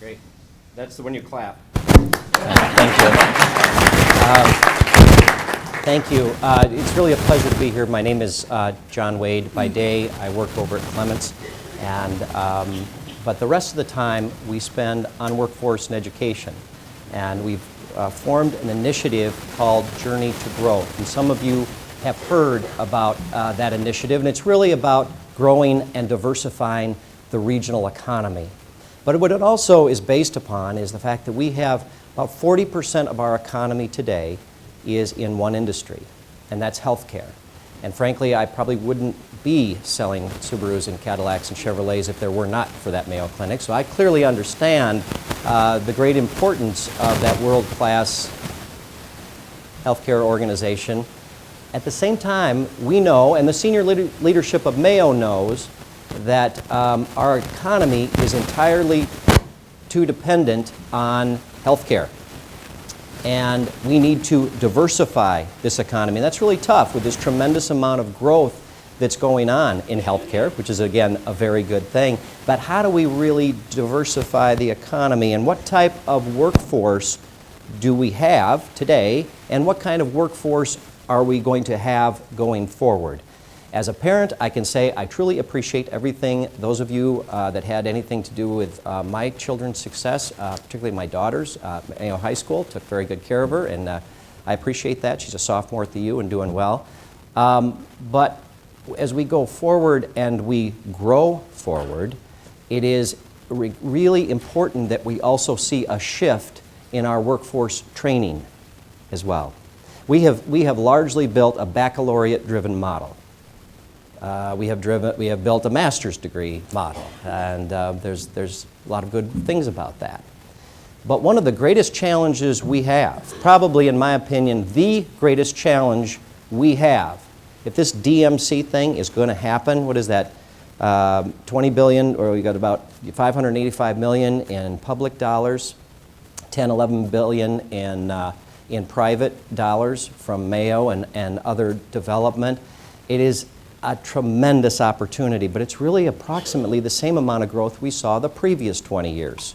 Great. That's the one you clap. Thank you. Thank you. It's really a pleasure to be here. My name is John Wade. By day, I work over at Clements, but the rest of the time we spend on workforce and education. And we've formed an initiative called Journey to Growth. And some of you have heard about that initiative, and it's really about growing and diversifying the regional economy. But what it also is based upon is the fact that we have about 40% of our economy today is in one industry, and that's healthcare. And frankly, I probably wouldn't be selling Subarus and Cadillacs and Chevrolets if there were not for that Mayo Clinic. So I clearly understand the great importance of that world-class healthcare organization. At the same time, we know, and the senior leadership of Mayo knows, that our economy is entirely too dependent on healthcare. And we need to diversify this economy. And that's really tough with this tremendous amount of growth that's going on in healthcare, which is, again, a very good thing. But how do we really diversify the economy? And what type of workforce do we have today? And what kind of workforce are we going to have going forward? As a parent, I can say I truly appreciate everything, those of you that had anything to do with my children's success, particularly my daughter's. Mayo High School took very good care of her, and I appreciate that. She's a sophomore at the U and doing well. But as we go forward and we grow forward, it is really important that we also see a shift in our workforce training as well. We have largely built a baccalaureate-driven model. We have built a master's degree model, and there's a lot of good things about that. But one of the greatest challenges we have, probably in my opinion, the greatest challenge we have, if this DMC thing is going to happen, what is that, 20 billion, or we got about 585 million in public dollars, 10, 11 billion in private dollars from Mayo and other development. It is a tremendous opportunity, but it's really approximately the same amount of growth we saw the previous 20 years.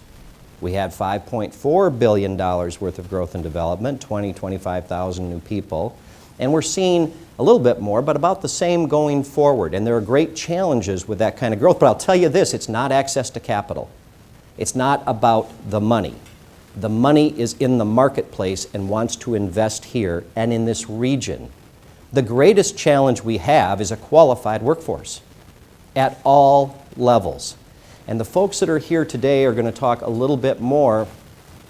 We had $5.4 billion worth of growth and development, 25,000 new people, and we're seeing a little bit more, but about the same going forward. And there are great challenges with that kind of growth, but I'll tell you this, it's not access to capital. It's not about the money. The money is in the marketplace and wants to invest here and in this region. The greatest challenge we have is a qualified workforce at all levels. And the folks that are here today are going to talk a little bit more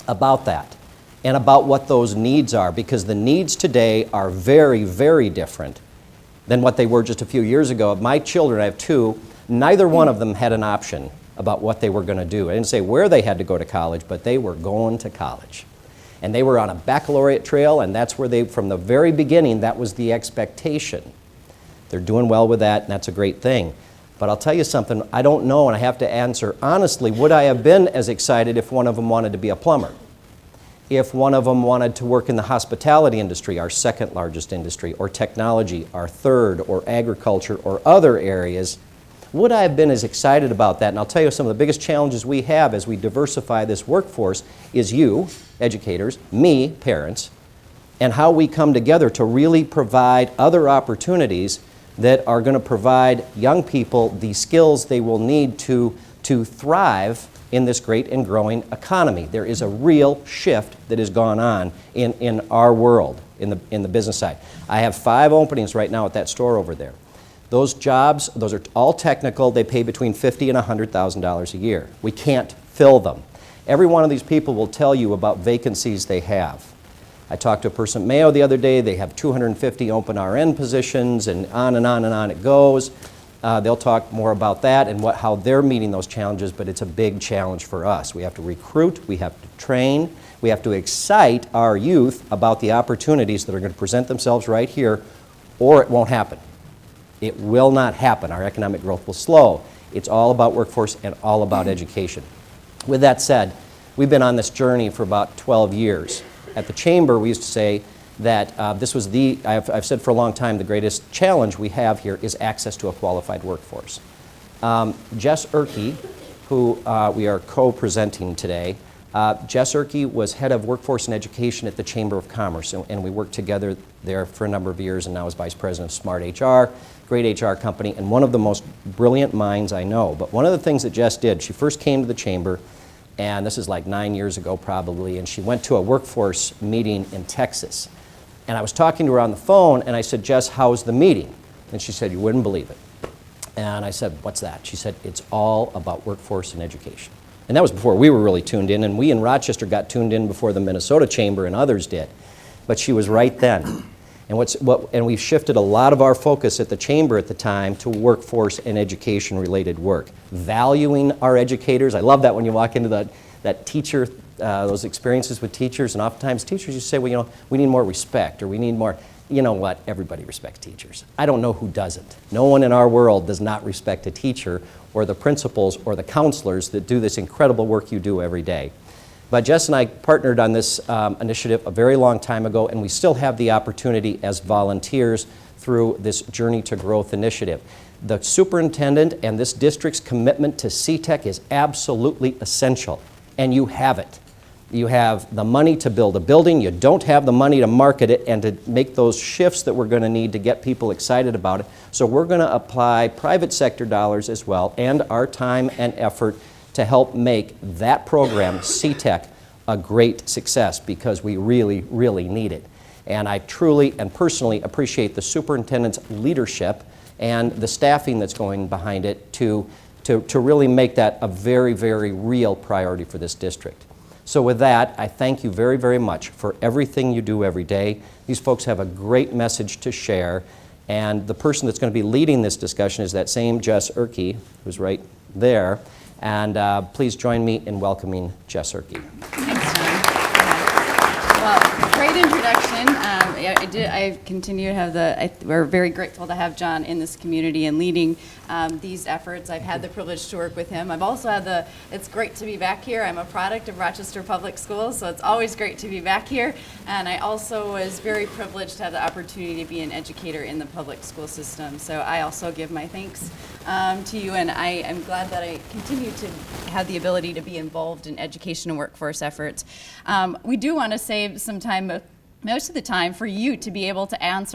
about that and about what those needs are, because the needs today are very, very different than what they were just a few years ago. My children, I have two, neither one of them had an option about what they were going to do. I didn't say where they had to go to college, but they were going to college. And they were on a baccalaureate trail, and that's where they, from the very beginning, that was the expectation. They're doing well with that, and that's a great thing. But I'll tell you something, I don't know, and I have to answer honestly, would I have been as excited if one of them wanted to be a plumber? If one of them wanted to work in the hospitality industry, our second largest industry, or technology, our third, or agriculture, or other areas, would I have been as excited about that? And I'll tell you, some of the biggest challenges we have as we diversify this workforce is you, educators, me, parents, and how we come together to really provide other opportunities that are going to provide young people the skills they will need to thrive in this great and growing economy. There is a real shift that has gone on in our world, in the business side. I have 5 openings right now at that store over there. Those jobs, those are all technical. They pay between $50,000 and $100,000 a year. We can't fill them. Every one of these people will tell you about vacancies they have. I talked to a person at Mayo the other day. They have 250 open RN positions, and on and on and on it goes. They'll talk more about that and how they're meeting those challenges, but it's a big challenge for us. We have to recruit, we have to train, we have to excite our youth about the opportunities that are going to present themselves right here, or it won't happen. It will not happen. Our economic growth will slow. It's all about workforce and all about education. With that said, we've been on this journey for about 12 years. At the Chamber, we used to say that this was I've said for a long time, the greatest challenge we have here is access to a qualified workforce. Jess Erke who we are co-presenting today. Jess Erke was head of workforce and education at the Chamber of Commerce, and we worked together there for a number of years, and now is vice president of Smart HR, great HR company, and one of the most brilliant minds I know. But one of the things that Jess did, she first came to the Chamber, and this is like 9 years ago probably, and she went to a workforce meeting in Texas. And I was talking to her on the phone, and I said, Jess, how's the meeting? And she said, you wouldn't believe it. And I said, what's that? She said, it's all about workforce and education. And that was before we were really tuned in, and we in Rochester got tuned in before the Minnesota Chamber and others did. But she was right then. And we've shifted a lot of our focus at the Chamber at the time to workforce and education related work. Valuing our educators. I love that when you walk into that teacher, those experiences with teachers, and oftentimes teachers you say, well, you know, we need more respect, or we need more, you know what, everybody respects teachers. I don't know who doesn't. No one in our world does not respect a teacher or the principals or the counselors that do this incredible work you do every day. But Jess and I partnered on this initiative a very long time ago, and we still have the opportunity as volunteers through this Journey to Growth initiative. The superintendent and this district's commitment to CTEC is absolutely essential, and you have it. You have the money to build a building, you don't have the money to market it and to make those shifts that we're going to need to get people excited about it. So we're going to apply private sector dollars as well, and our time and effort to help make that program, CTEC, a great success, because we really, really need it. And I truly and personally appreciate the superintendent's leadership and the staffing that's going behind it to really make that a very, very real priority for this district. So with that, I thank you very, very much for everything you do every day. These folks have a great message to share, and the person that's going to be leading this discussion is that same Jess Erke, who's right there. And please join me in welcoming Jess Erke. Thanks, John. Well, great introduction. I continue to have we're very grateful to have John in this community and leading these efforts. I've had the privilege to work with him. I've also had it's great to be back here. I'm a product of Rochester Public Schools, so it's always great to be back here. And I also was very privileged to have the opportunity to be an educator in the public school system. So I also give my thanks to you, and I am glad that I continue to have the ability to be involved in education and workforce efforts. We do want to save some time, most of the time, for you to be able to ask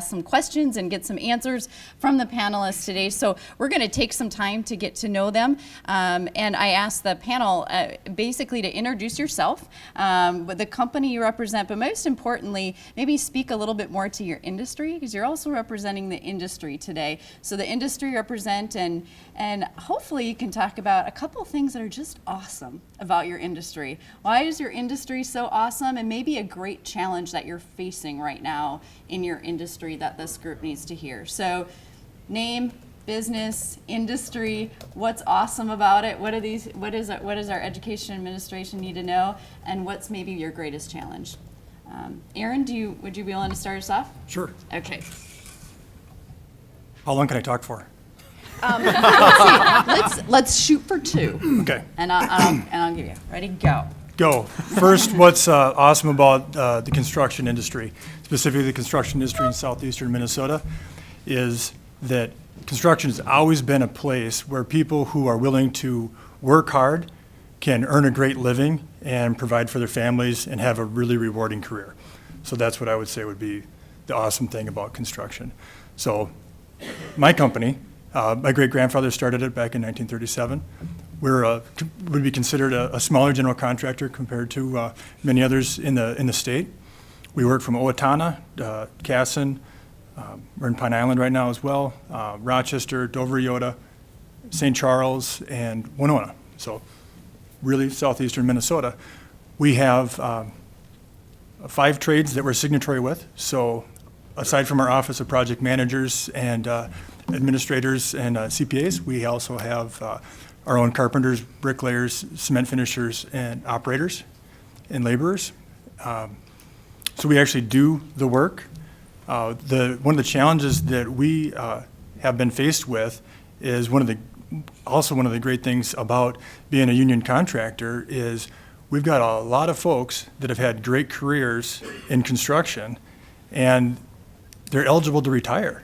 some questions and get some answers from the panelists today. So we're going to take some time to get to know them. And I asked the panel basically to introduce yourself, the company you represent, but most importantly, maybe speak a little bit more to your industry, because you're also representing the industry today. So the industry you represent, and hopefully you can talk about a couple of things that are just awesome about your industry. Why is your industry so awesome, and maybe a great challenge that you're facing right now in your industry that this group needs to hear. So name, business, industry, what's awesome about it, what does our education administration need to know, and what's maybe your greatest challenge? Aaron, would you be willing to start us off? Sure. Okay. How long can I talk for? Let's shoot for 2. Okay. And I'll give you. Ready, go. Go. First, what's awesome about the construction industry, specifically the construction industry in southeastern Minnesota, is that construction has always been a place where people who are willing to work hard can earn a great living and provide for their families and have a really rewarding career. So that's what I would say would be the awesome thing about construction. So my company, my great-grandfather started it back in 1937. Would be considered a smaller general contractor compared to many others in the state. We work from Owatonna, Casson, we're in Pine Island right now as well, Rochester, Dover, Yoda, St. Charles, and Winona. So really southeastern Minnesota. We have 5 trades that we're signatory with. So aside from our Office of Project Managers and administrators and CPAs, we also have our own carpenters, bricklayers, cement finishers, and operators and laborers. So we actually do the work. One of the challenges that we have been faced with is one of the great things about being a union contractor is we've got a lot of folks that have had great careers in construction, and they're eligible to retire,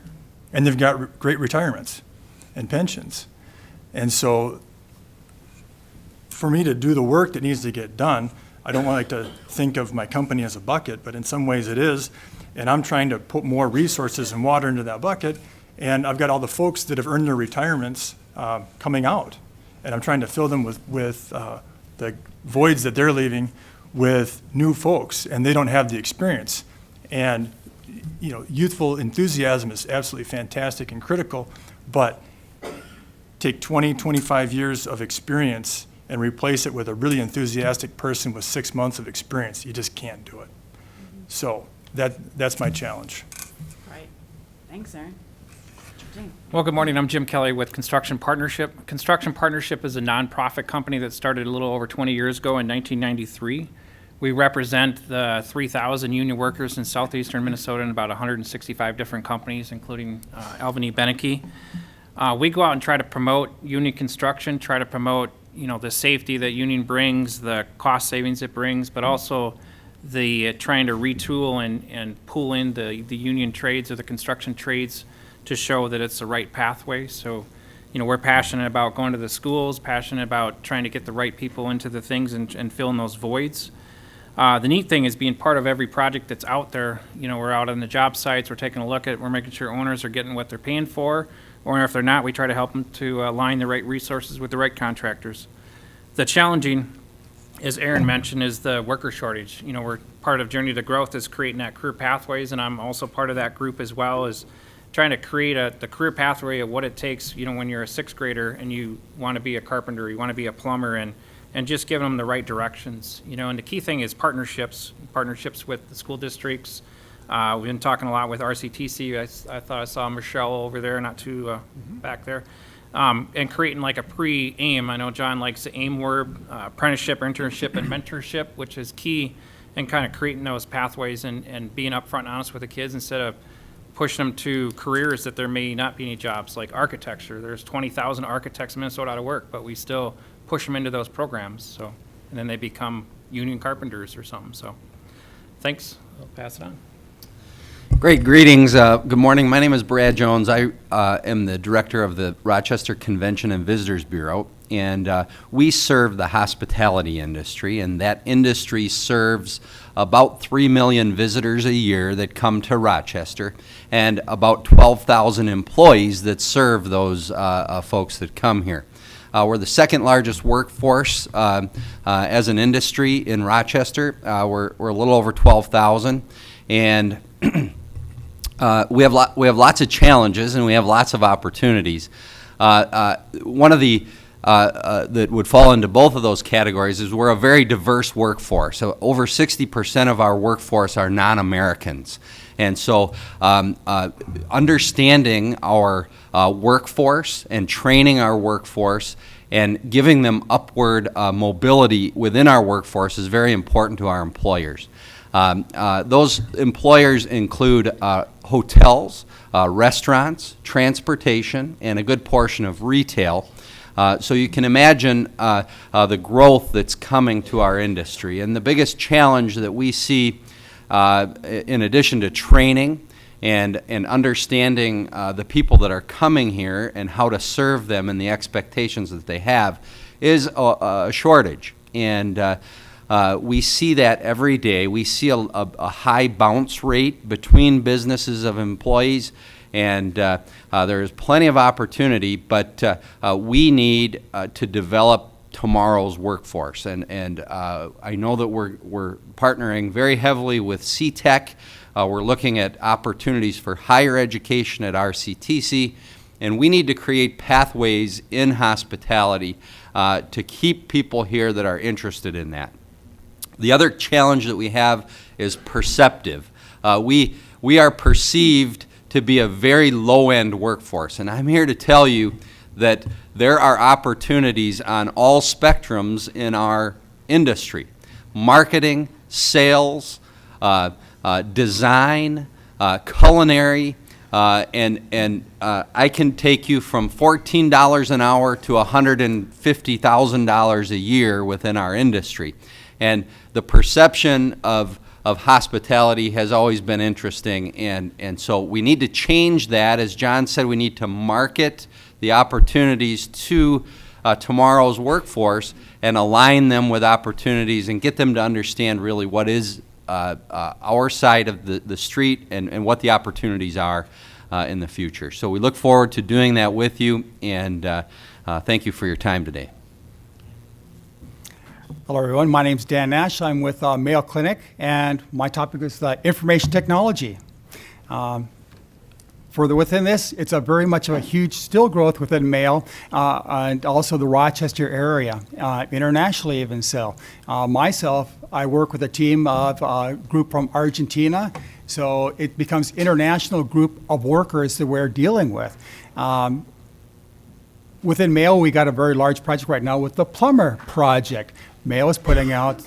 and they've got great retirements and pensions. And so for me to do the work that needs to get done, I don't like to think of my company as a bucket, but in some ways it is. And I'm trying to put more resources and water into that bucket. And I've got all the folks that have earned their retirements coming out. And I'm trying to fill them with the voids that they're leaving with new folks, and they don't have the experience. And youthful enthusiasm is absolutely fantastic and critical, but take 20, 25 years of experience and replace it with a really enthusiastic person with 6 months of experience. You just can't do it. So that's my challenge. Right. Thanks, Aaron. Jane. Well, good morning. I'm Jim Kelly with Construction Partnership. Construction Partnership is a nonprofit company that started a little over 20 years ago in 1993. We represent the 3,000 union workers in southeastern Minnesota in about 165 different companies, including Albany Beneke. We go out and try to promote union construction, try to promote the safety that union brings, the cost savings it brings, but also the trying to retool and pull in the union trades or the construction trades to show that it's the right pathway. So, we're passionate about going to the schools, passionate about trying to get the right people into the things and filling those voids. The neat thing is being part of every project that's out there. We're out on the job sites, we're taking a look at it, we're making sure owners are getting what they're paying for, or if they're not, we try to help them to align the right resources with the right contractors. The challenging, as Aaron mentioned, is the worker shortage. We're part of Journey to Growth is creating that career pathways, and I'm also part of that group as well, as trying to create the career pathway of what it takes, when you're a sixth grader and you want to be a carpenter, you want to be a plumber, and just giving them the right directions. And the key thing is partnerships with the school districts. We've been talking a lot with RCTC. I thought I saw Michelle over there, not too back there. And creating like a pre-AIM. I know John likes the AIM word, apprenticeship, internship, and mentorship, which is key in kind of creating those pathways and being upfront and honest with the kids instead of pushing them to careers that there may not be any jobs, like architecture. There's 20,000 architects in Minnesota out of work, but we still push them into those programs. So, and then they become union carpenters or something. So, thanks. I'll pass it on. Great, greetings. Good morning. My name is Brad Jones. I am the director of the Rochester Convention and Visitors Bureau, and we serve the hospitality industry, and that industry serves about 3 million visitors a year that come to Rochester, and about 12,000 employees that serve those folks that come here. We're the second largest workforce as an industry in Rochester. We're a little over 12,000, and we have lots of challenges and we have lots of opportunities. One of the that would fall into both of those categories is we're a very diverse workforce. So over 60% of our workforce are non-Americans. And so understanding our workforce and training our workforce and giving them upward mobility within our workforce is very important to our employers. Those employers include hotels, restaurants, transportation, and a good portion of retail. So you can imagine the growth that's coming to our industry. And the biggest challenge that we see, in addition to training and understanding the people that are coming here and how to serve them and the expectations that they have, is a shortage. And we see that every day. We see a high bounce rate between businesses of employees, and there's plenty of opportunity, but we need to develop tomorrow's workforce. And I know that we're partnering very heavily with CTEC. We're looking at opportunities for higher education at RCTC, and we need to create pathways in hospitality to keep people here that are interested in that. The other challenge that we have is perceptive. We are perceived to be a very low-end workforce, and I'm here to tell you that there are opportunities on all spectrums in our industry: marketing, sales, design, culinary, and I can take you from $14 an hour to $150,000 a year within our industry. And the perception of hospitality has always been interesting, and so we need to change that. As John said, we need to market the opportunities to tomorrow's workforce and align them with opportunities and get them to understand really what is our side of the street and what the opportunities are in the future. So we look forward to doing that with you, and thank you for your time today. Hello, everyone. My name is Dan Nash. I'm with Mayo Clinic, and my topic is information technology. Further within this, it's a very much of a huge still growth within Mayo and also the Rochester area, internationally even so. Myself, I work with a team of a group from Argentina, so it becomes international group of workers that we're dealing with. Within Mayo, we got a very large project right now with the plumber project. Mayo is putting out,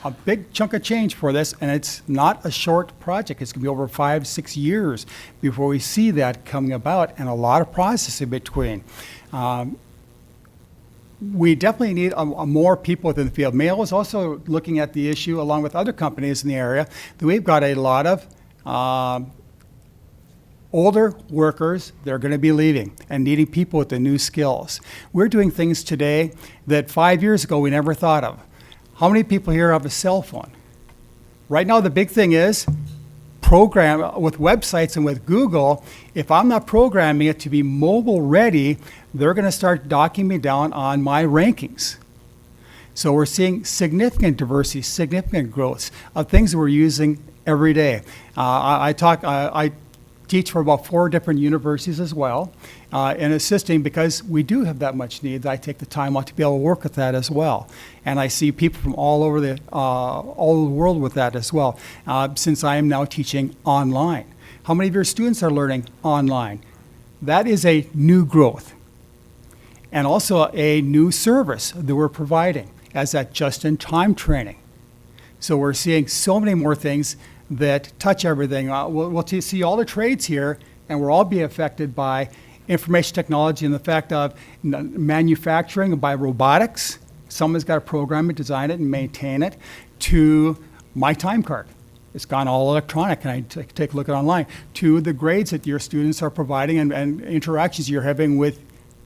a big chunk of change for this, and it's not a short project. It's going to be over 5-6 years before we see that coming about, and a lot of process in between. We definitely need more people within the field. Mayo is also looking at the issue, along with other companies in the area, that we've got a lot of older workers that are going to be leaving and needing people with the new skills. We're doing things today that 5 years ago we never thought of. How many people here have a cell phone? Right now the big thing is program with websites and with Google. If I'm not programming it to be mobile ready, they're going to start docking me down on my rankings. So we're seeing significant diversity, significant growth of things that we're using every day. I teach for about 4 different universities as well, and assisting because we do have that much need that I take the time out to be able to work with that as well. And I see people from all over the world with that as well, since I am now teaching online. How many of your students are learning online? That is a new growth, and also a new service that we're providing as that just-in-time training. So we're seeing so many more things that touch everything. We'll see all the trades here, and we'll all be affected by information technology and the fact of manufacturing and by robotics. Someone's got to program it, design it, and maintain it, to my time card. It's gone all electronic, and I take a look at online, to the grades that your students are providing and interactions you're having with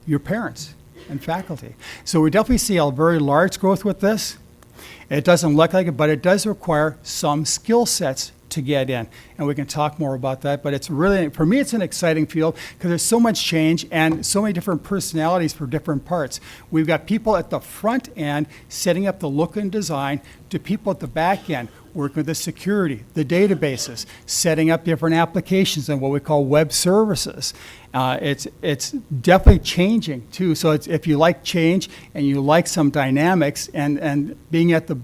your parents and faculty. So we definitely see a very large growth with this. It doesn't look like it, but it does require some skill sets to get in. And we can talk more about that, but it's really, for me, it's an exciting field because there's so much change and so many different personalities for different parts. We've got people at the front end setting up the look and design, to people at the back end working with the security, the databases, setting up different applications and what we call web services. It's definitely changing too. So if you like change and you like some dynamics and being at the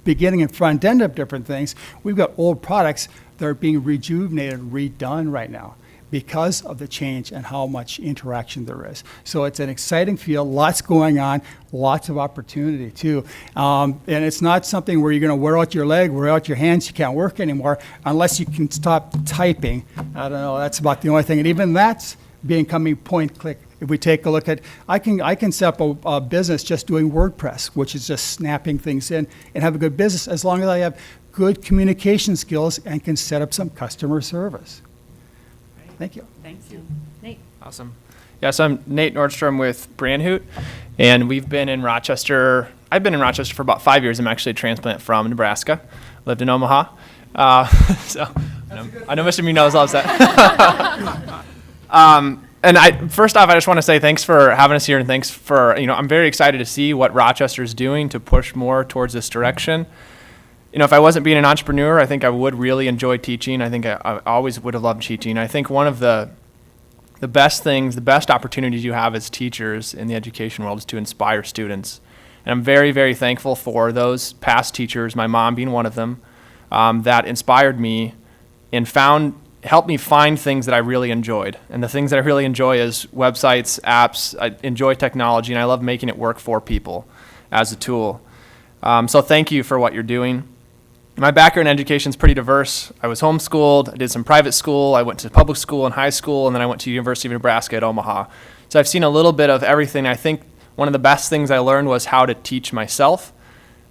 beginning and front end of different things, we've got old products that are being rejuvenated, redone right now because of the change and how much interaction there is. So it's an exciting field, lots going on, lots of opportunity too. And it's not something where you're going to wear out your leg, wear out your hands, you can't work anymore unless you can stop typing. I don't know, that's about the only thing. And even that's becoming point click. If we take a look at, I can set up a business just doing WordPress, which is just snapping things in, and have a good business as long as I have good communication skills and can set up some customer service. Thank you. Thanks. Nate. Awesome. Yes, I'm Nate Nordstrom with Brandhoot, and we've been in Rochester. I've been in Rochester for about 5 years. I'm actually a transplant from Nebraska. Lived in Omaha. So I know Mr. Munoz loves that. And first off, I just want to say thanks for having us here, and thanks for, I'm very excited to see what Rochester's doing to push more towards this direction. If I wasn't being an entrepreneur, I think I would really enjoy teaching. I think I always would have loved teaching. I think one of the best things, the best opportunities you have as teachers in the education world is to inspire students. And I'm very, very thankful for those past teachers, my mom being one of them, that inspired me and helped me find things that I really enjoyed. And the things that I really enjoy is websites, apps. I enjoy technology, and I love making it work for people as a tool. So thank you for what you're doing. My background in education is pretty diverse. I was homeschooled, I did some private school, I went to public school and high school, and then I went to University of Nebraska at Omaha. So I've seen a little bit of everything. I think one of the best things I learned was how to teach myself.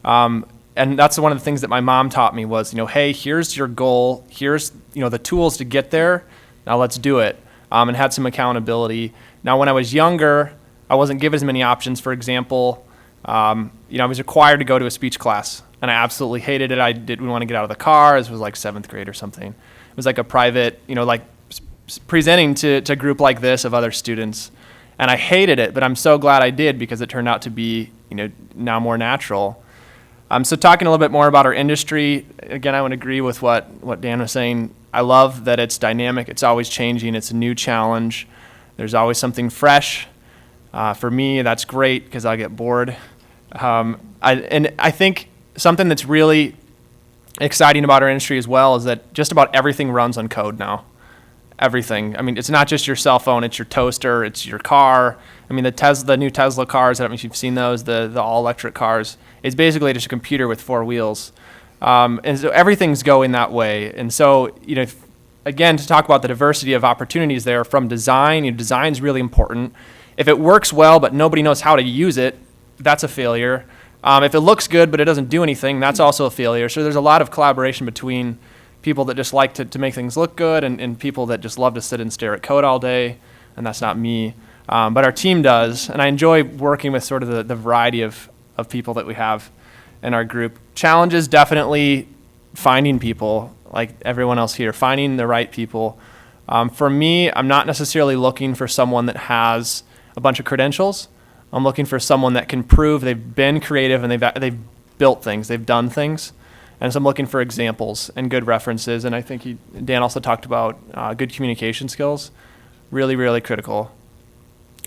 And that's one of the things that my mom taught me was, hey, here's your goal, here's the tools to get there, now let's do it, and had some accountability. Now when I was younger, I wasn't given as many options. For example, I was required to go to a speech class, and I absolutely hated it. I didn't want to get out of the car. This was like 7th grade or something. It was like a private, presenting to a group like this of other students. And I hated it, but I'm so glad I did because it turned out to be, now more natural. So talking a little bit more about our industry, again, I would agree with what Dan was saying. I love that it's dynamic. It's always changing. It's a new challenge. There's always something fresh. For me, that's great because I get bored. I think something that's really exciting about our industry as well is that just about everything runs on code now. Everything. I mean, it's not just your cell phone, it's your toaster, it's your car. I mean, the new Tesla cars, I don't know if you've seen those, the all-electric cars, it's basically just a computer with 4 wheels. And so everything's going that way. And so, again, to talk about the diversity of opportunities there from design, design's really important. If it works well but nobody knows how to use it, that's a failure. If it looks good but it doesn't do anything, that's also a failure. So there's a lot of collaboration between people that just like to make things look good and people that just love to sit and stare at code all day, and that's not me. But our team does, and I enjoy working with sort of the variety of people that we have in our group. Challenges, definitely finding people, like everyone else here, finding the right people. For me, I'm not necessarily looking for someone that has a bunch of credentials. I'm looking for someone that can prove they've been creative and they've built things, they've done things. And so I'm looking for examples and good references. And I think Dan also talked about good communication skills, really, really critical.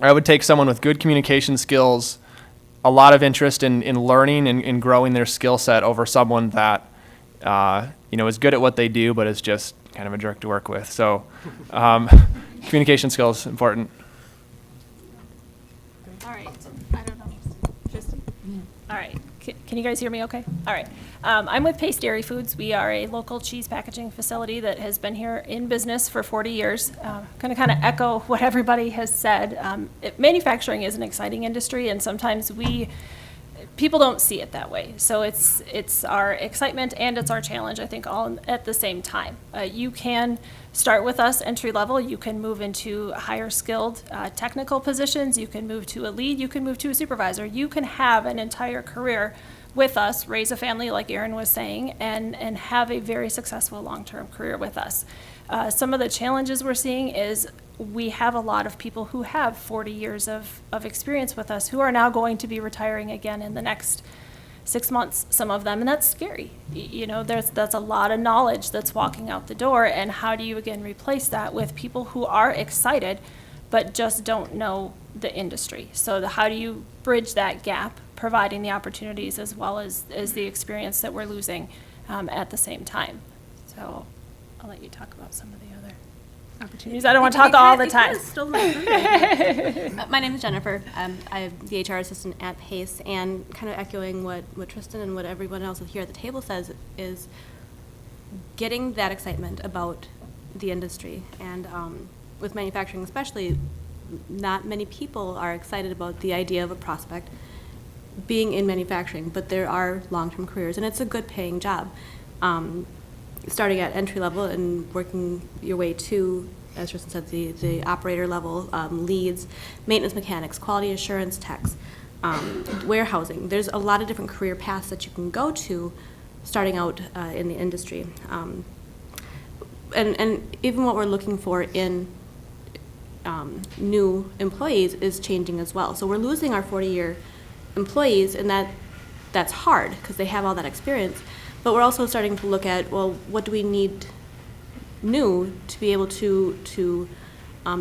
I would take someone with good communication skills, a lot of interest in learning and growing their skill set over someone that is good at what they do, but is just kind of a jerk to work with. So communication skills important. All right. I don't know. Tristan? All right. Can you guys hear me okay? All right. I'm with Pace Dairy Foods. We are a local cheese packaging facility that has been here in business for 40 years. Going to kind of echo what everybody has said. Manufacturing is an exciting industry, and sometimes people don't see it that way. So it's our excitement and it's our challenge, I think, all at the same time. You can start with us entry level. You can move into higher skilled technical positions. You can move to a lead. You can move to a supervisor. You can have an entire career with us, raise a family like Erin was saying, and have a very successful long-term career with us. Some of the challenges we're seeing is we have a lot of people who have 40 years of experience with us who are now going to be retiring again in the next 6 months, some of them, and that's scary. That's a lot of knowledge that's walking out the door, and how do you again replace that with people who are excited but just don't know the industry? So how do you bridge that gap, providing the opportunities as well as the experience that we're losing at the same time? So I'll let you talk about some of the other opportunities. I don't want to talk all the time. My name is Jennifer. I'm the HR assistant at Pace, and kind of echoing what Tristan and what everyone else here at the table says is getting that excitement about the industry. And with manufacturing especially, not many people are excited about the idea of a prospect being in manufacturing, but there are long-term careers, and it's a good paying job. Starting at entry level and working your way to, as Tristan said, the operator level, leads, maintenance mechanics, quality assurance techs, warehousing. There's a lot of different career paths that you can go to starting out in the industry. And even what we're looking for in new employees is changing as well. So we're losing our 40-year employees, and that's hard because they have all that experience. But we're also starting to look at, well, what do we need new to be able to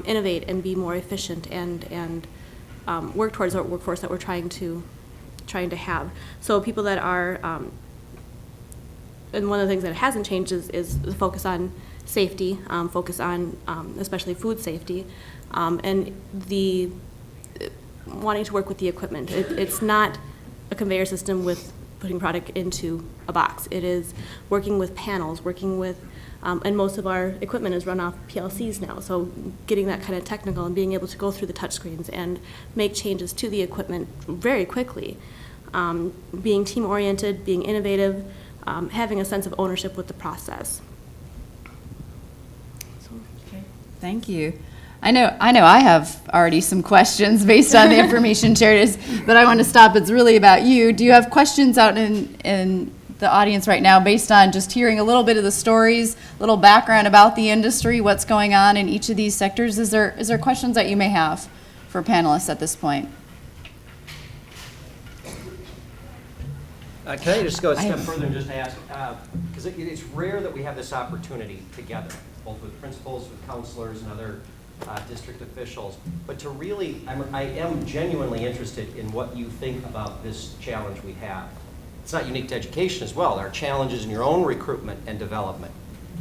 innovate and be more efficient and work towards our workforce that we're trying to have. So people that are, and one of the things that hasn't changed is the focus on safety, focus on especially food safety, and the wanting to work with the equipment. It's not a conveyor system with putting product into a box. It is working with panels, working with, and most of our equipment is run off PLCs now, so getting that kind of technical and being able to go through the touchscreens and make changes to the equipment very quickly. Being team-oriented, being innovative, having a sense of ownership with the process. Okay. Thank you. I know I have already some questions based on the information shared, but I want to stop. It's really about you. Do you have questions out in the audience right now based on just hearing a little bit of the stories, a little background about the industry, what's going on in each of these sectors? Is there questions that you may have for panelists at this point? Can I just go a step further and just ask, because it's rare that we have this opportunity together, both with principals, with counselors, and other district officials, but to really, I am genuinely interested in what you think about this challenge we have. It's not unique to education as well. There are challenges in your own recruitment and development.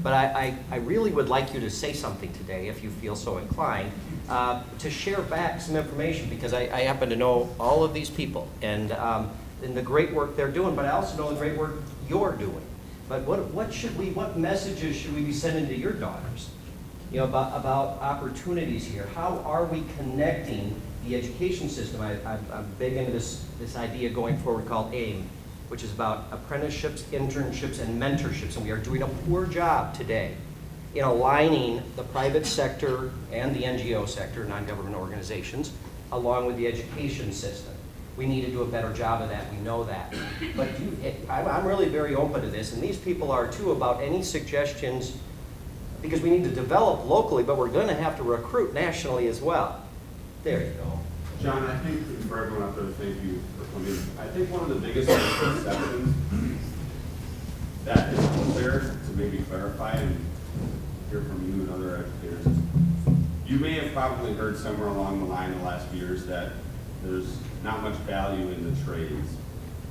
But I really would like you to say something today, if you feel so inclined, to share back some information, because I happen to know all of these people and the great work they're doing, but I also know the great work you're doing. But what messages should we be sending to your daughters, about opportunities here? How are we connecting the education system? I'm big into this idea going forward called AIM, which is about apprenticeships, internships, and mentorships. And we are doing a poor job today in aligning the private sector and the NGO sector, non-government organizations, along with the education system. We need to do a better job of that. We know that. But I'm really very open to this, and these people are too, about any suggestions, because we need to develop locally, but we're going to have to recruit nationally as well. There you go. John, I think for everyone out there, thank you for coming. I think one of the biggest misconceptions that is out there, to maybe clarify and hear from you and other educators, is you may have probably heard somewhere along the line in the last few years that there's not much value in the trades,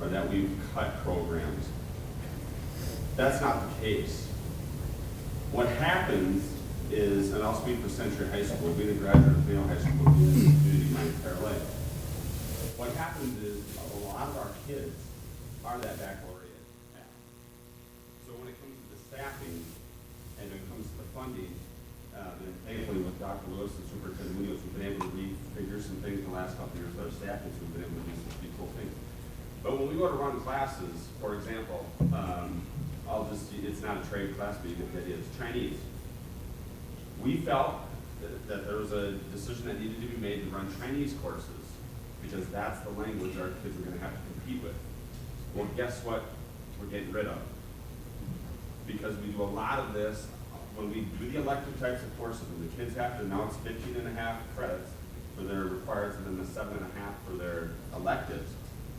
or that we've cut programs. That's not the case. What happens is, and I'll speak for Century High School, being a graduate of Vail High School, being in the community my entire life. What happens is a lot of our kids are that baccalaureate path. So when it comes to the staffing and when it comes to the funding, and thankfully with Dr. Lewis and Superintendent Munoz, we've been able to refigure some things in the last couple of years with our staffing, so we've been able to do some pretty cool things. But when we go to run classes, for example, it's not a trade class, but it is Chinese. We felt that there was a decision that needed to be made to run Chinese courses, because that's the language our kids are going to have to compete with. Well, guess what we're getting rid of? Because we do a lot of this, when we do the elective types of courses, when the kids have to, now it's 15.5 credits for their requirements and then the 7.5 for their electives.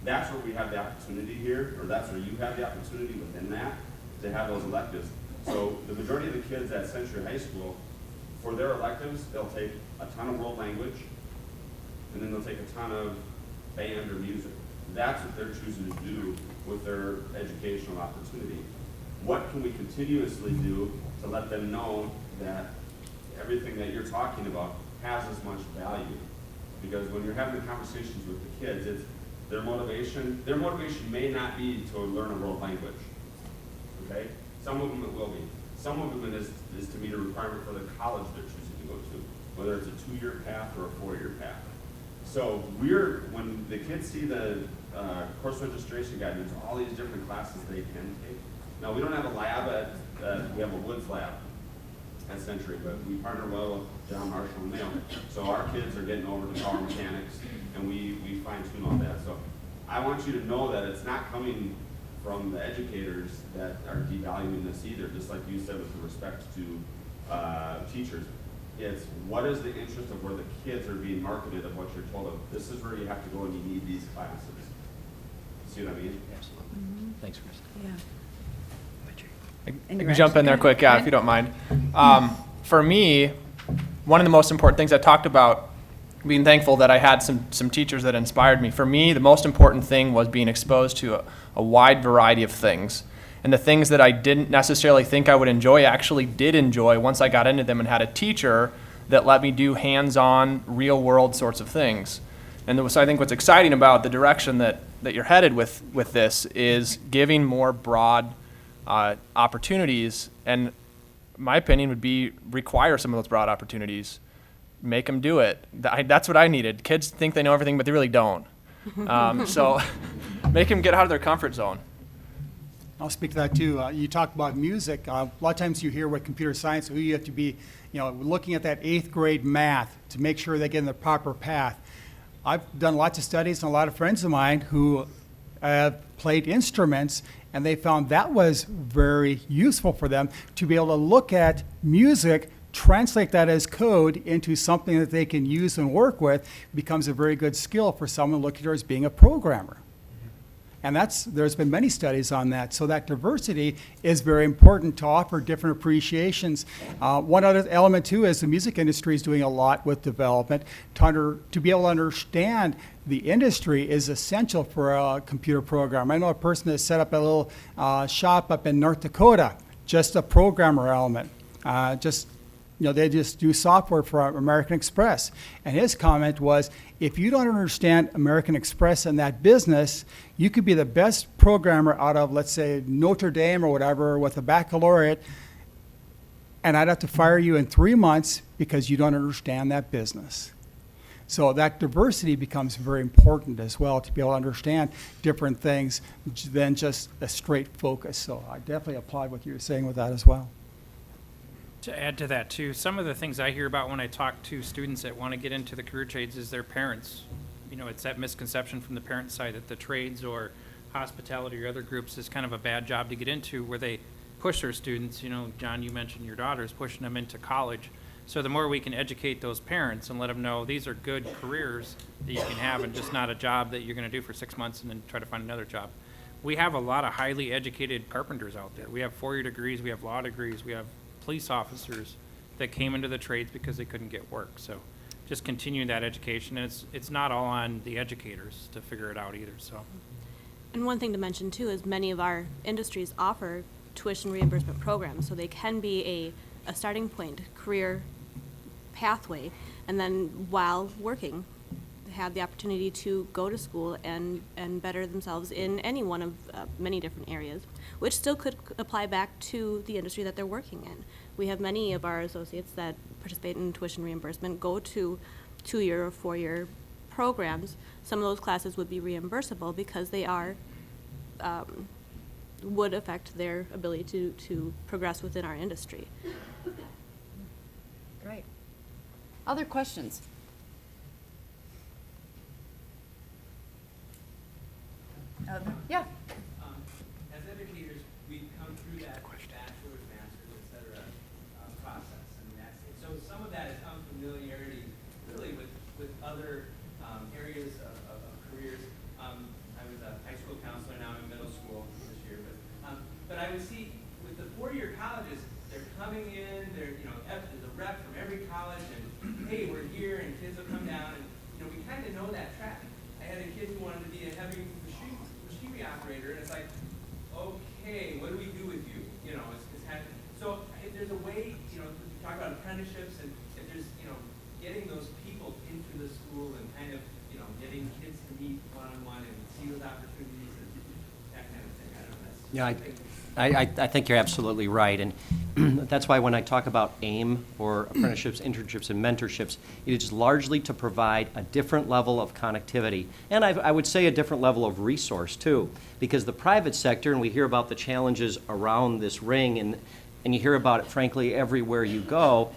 That's where we have the opportunity here, or that's where you have the opportunity within that, to have those electives. So the majority of the kids at Century High School, for their electives, they'll take a ton of world language, and then they'll take a ton of band or music. That's what they're choosing to do with their educational opportunity. What can we continuously do to let them know that everything that you're talking about has as much value? Because when you're having the conversations with the kids, it's their motivation may not be to learn a world language, okay? Some of them it will be. Some of them is to meet a requirement for the college they're choosing to go to, whether it's a 2-year path or a 4-year path. So when the kids see the course registration guide, there's all these different classes they can take. Now, we don't have a lab we have a woods lab at Century, but we partner well with John Marshall and Mayo. So our kids are getting over to power mechanics, and we fine tune all that. So I want you to know that it's not coming from the educators that are devaluing this either, just like you said with respect to teachers. It's what is the interest of where the kids are being marketed of what you're told of. This is where you have to go and you need these classes. See what I mean? Absolutely. Thanks, Chris. Yeah. I can jump in there quick, if you don't mind. For me, one of the most important things I talked about, being thankful that I had some teachers that inspired me. For me, the most important thing was being exposed to a wide variety of things. And the things that I didn't necessarily think I would enjoy, I actually did enjoy once I got into them and had a teacher that let me do hands-on, real-world sorts of things. And so I think what's exciting about the direction that you're headed with this is giving more broad opportunities, and my opinion would be require some of those broad opportunities. Make them do it. That's what I needed. Kids think they know everything, but they really don't. So make them get out of their comfort zone. I'll speak to that too. You talked about music. A lot of times you hear with computer science, you have to be, looking at that 8th grade math to make sure they get in the proper path. I've done lots of studies and a lot of friends of mine who have played instruments, and they found that was very useful for them to be able to look at music, translate that as code into something that they can use and work with. Becomes a very good skill for someone looking towards being a programmer. And there's been many studies on that. So that diversity is very important to offer different appreciations. One other element too is the music industry is doing a lot with development. To be able to understand the industry is essential for a computer program. I know a person that set up a little shop up in North Dakota, just a programmer element. They just do software for American Express. And his comment was, if you don't understand American Express and that business, you could be the best programmer out of, let's say, Notre Dame or whatever with a baccalaureate, and I'd have to fire you in 3 months because you don't understand that business. So that diversity becomes very important as well, to be able to understand different things than just a straight focus. So I definitely applaud what you're saying with that as well. To add to that too, some of the things I hear about when I talk to students that want to get into the career trades is their parents. It's that misconception from the parent side that the trades or hospitality or other groups is kind of a bad job to get into, where they push their students. John, you mentioned your daughter's pushing them into college. So the more we can educate those parents and let them know these are good careers that you can have, and just not a job that you're going to do for 6 months and then try to find another job. We have a lot of highly educated carpenters out there. We have 4-year degrees, we have law degrees, we have police officers that came into the trades because they couldn't get work. So just continuing that education. And it's not all on the educators to figure it out either. So. And one thing to mention too is many of our industries offer tuition reimbursement programs, so they can be a starting point, career pathway, and then while working, have the opportunity to go to school and better themselves in any one of many different areas, which still could apply back to the industry that they're working in. We have many of our associates that participate in tuition reimbursement go to 2-year or 4-year programs. Some of those classes would be reimbursable because they would affect their ability to progress within our industry. Great. Other questions? Yeah. As educators, we come through that bachelor's, master's, et cetera, process. So some of that is unfamiliarity, really, with other areas of careers. I was a high school counselor, now I'm in middle school this year. But I would see with the 4-year colleges, they're coming in, there's a rep from every college, and hey, we're here, and kids will come down, and we kind of know that track. I had a kid who wanted to be a heavy machinery operator, and it's like, okay, what do we do with you? So if there's a way, we talk about apprenticeships, and if there's, getting those people into the school and kind of, getting kids to meet one-on-one and see those opportunities and that kind of thing. I don't know. I think you're absolutely right, and that's why when I talk about AIM, or apprenticeships, internships, and mentorships, it is largely to provide a different level of connectivity, and I would say a different level of resource too, because the private sector, and we hear about the challenges around this ring, and you hear about it frankly everywhere you go,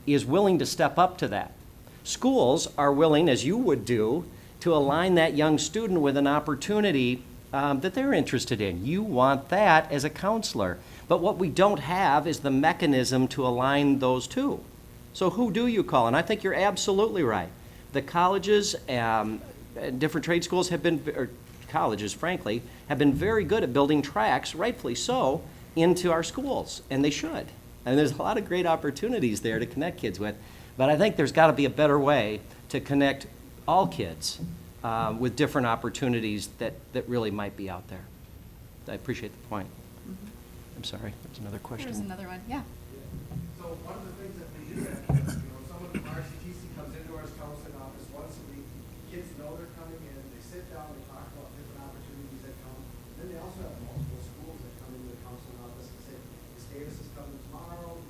is willing to step up to that. Schools are willing, as you would do, to align that young student with an opportunity that they're interested in. You want that as a counselor. But what we don't have is the mechanism to align those two. So who do you call? And I think you're absolutely right. The colleges, different trade schools have been, or colleges, frankly, have been very good at building tracks, rightfully so, into our schools, and they should. And there's a lot of great opportunities there to connect kids with. But I think there's got to be a better way to connect all kids with different opportunities that really might be out there. I appreciate the point. I'm sorry, there's another question. There's another one, yeah. So one of the things that we do, someone from RCTC comes into our counseling office once a week. Kids know they're coming in, they sit down, they talk about different opportunities that come. And then they also have multiple schools that come into the counseling office and say, Miss Davis is coming tomorrow,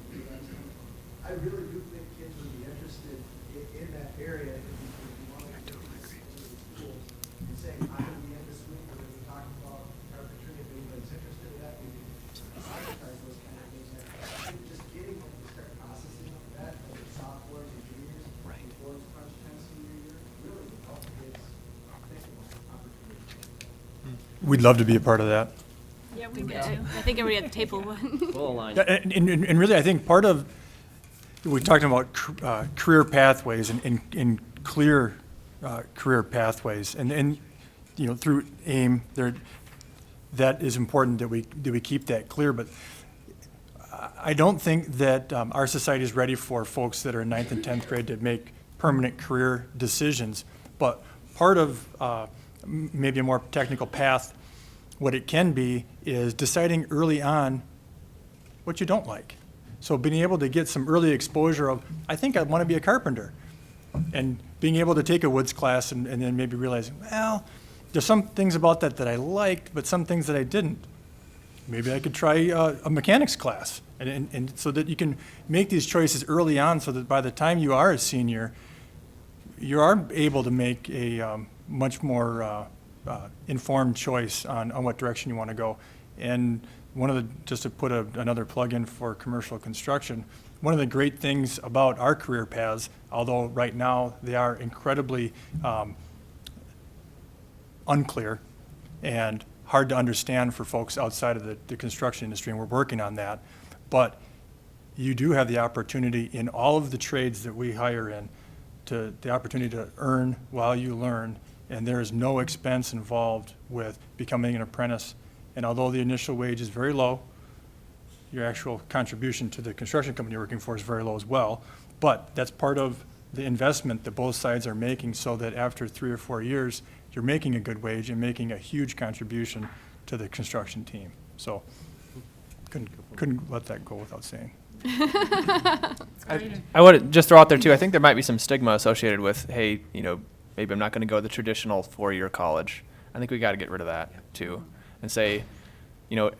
I really do think kids would be interested in that area if you want to go to the schools and saying, I'm going to be in this week, we're going to be talking about carpentry if anybody's interested. we'd love to be a part of that. Yeah, we would too. I think everybody at the table would. Full line. Yeah, and really, I think part of, we're talking about career pathways and clear career pathways, and you know, through AIM, that is important that we keep that clear. But I don't think that our society is ready for folks that are in 9th and 10th grade to make permanent career decisions. But part of maybe a more technical path, what it can be is deciding early on what you don't like. So being able to get some early exposure of, I think I want to be a carpenter, and being able to take a woods class and then maybe realizing, well, there's some things about that I liked, but some things that I didn't. Maybe I could try a mechanics class, and so that you can make these choices early on, so that by the time you are a senior, you are able to make a much more informed choice on what direction you want to go. And one of the, just to put another plug in for commercial construction, one of the great things about our career paths, although right now they are incredibly unclear and hard to understand for folks outside of the construction industry, and we're working on that, but you do have the opportunity in all of the trades that we hire in, to the opportunity to earn while you learn, and there is no expense involved with becoming an apprentice. And although the initial wage is very low, your actual contribution to the construction company you're working for is very low as well. But that's part of the investment that both sides are making, so that after 3 or 4 years, you're making a good wage and making a huge contribution to the construction team. So couldn't let that go without saying. I would just throw out there too, I think there might be some stigma associated with, hey, you know, maybe I'm not going to go the traditional 4-year college. I think we got to get rid of that too, and say, you know,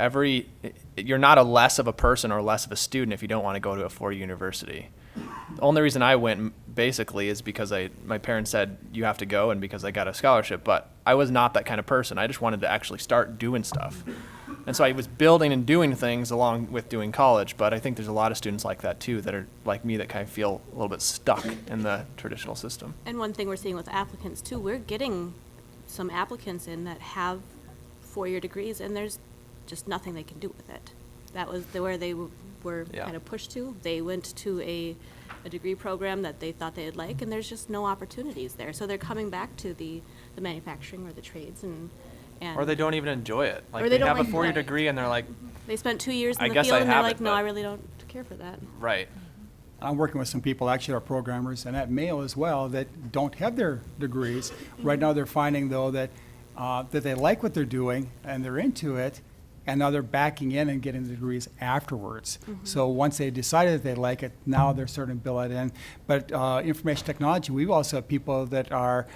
you're not a less of a person or less of a student if you don't want to go to a 4-year university. The only reason I went basically is because my parents said you have to go, and because I got a scholarship, but I was not that kind of person. I just wanted to actually start doing stuff. And so I was building and doing things along with doing college, but I think there's a lot of students like that too, that are like me, that kind of feel a little bit stuck in the traditional system. And one thing we're seeing with applicants too, we're getting some applicants in that have 4-year degrees, and there's just nothing they can do with it. That was where they were kind of pushed to. They went to a degree program that they thought they'd like, and there's just no opportunities there. So they're coming back to the manufacturing or the trades, and Or they don't even enjoy it. Like Or they they don't have a like 4-year it. degree and they're like, they spent 2 years I in the guess field, I and they're have like, it, no, but- I really don't care for that. right. I'm working with some people, actually are programmers, and at Mayo as well, that don't have their degrees. Right now, they're finding, though, that they like what they're doing, and they're into it, and now they're backing in and getting the degrees afterwards. So once they decided that they like it, now they're starting to build it in. But information technology, we've also have people that are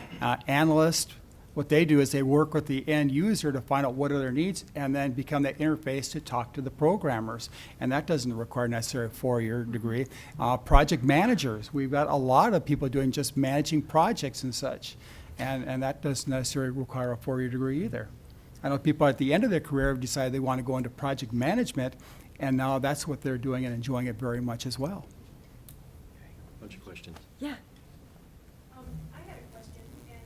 analysts. What they do is they work with the end user to find out what are their needs, and then become that interface to talk to the programmers. And that doesn't require necessarily a 4-year degree. Project managers, we've got a lot of people doing just managing projects and such. And that doesn't necessarily require a 4-year degree either. I know people at the end of their career have decided they want to go into project management, and now that's what they're doing and enjoying it very much as well. Bunch of questions. Yeah. I had a question, and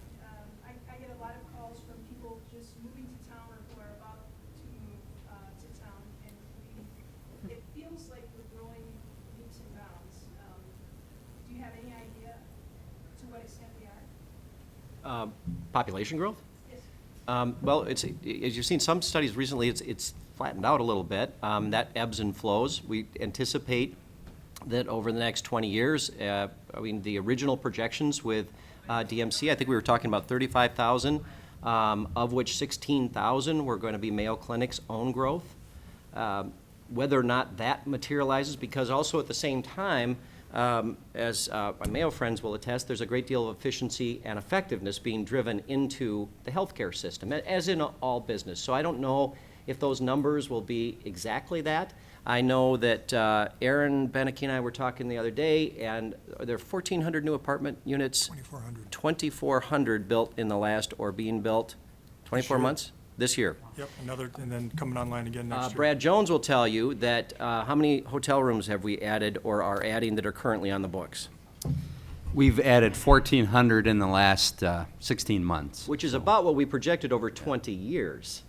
I get a lot of calls from people just moving to town or who are about to move to town, and it feels like we're growing leaps and bounds. Do you have any idea to what extent we are? Population growth? Yes. Well, as you've seen some studies recently, it's flattened out a little bit. That ebbs and flows. We anticipate that over the next 20 years, the original projections with DMC, I think we were talking about 35,000, of which 16,000 were going to be Mayo Clinic's own growth. Whether or not that materializes, because also at the same time, as my Mayo friends will attest, there's a great deal of efficiency and effectiveness being driven into the healthcare system, as in all business. So I don't know if those numbers will be exactly that. I know that Aaron Beneke and I were talking the other day, and there are 1,400 new apartment units. 2,400. 2,400 built in the last, or being built, 24 year. months? This year. Yep, another, and then coming online again next year. Brad Jones will tell you that how many hotel rooms have we added or are adding that are currently on the books? We've added 1,400 in the last 16 months. Which is about what we projected over 20 years.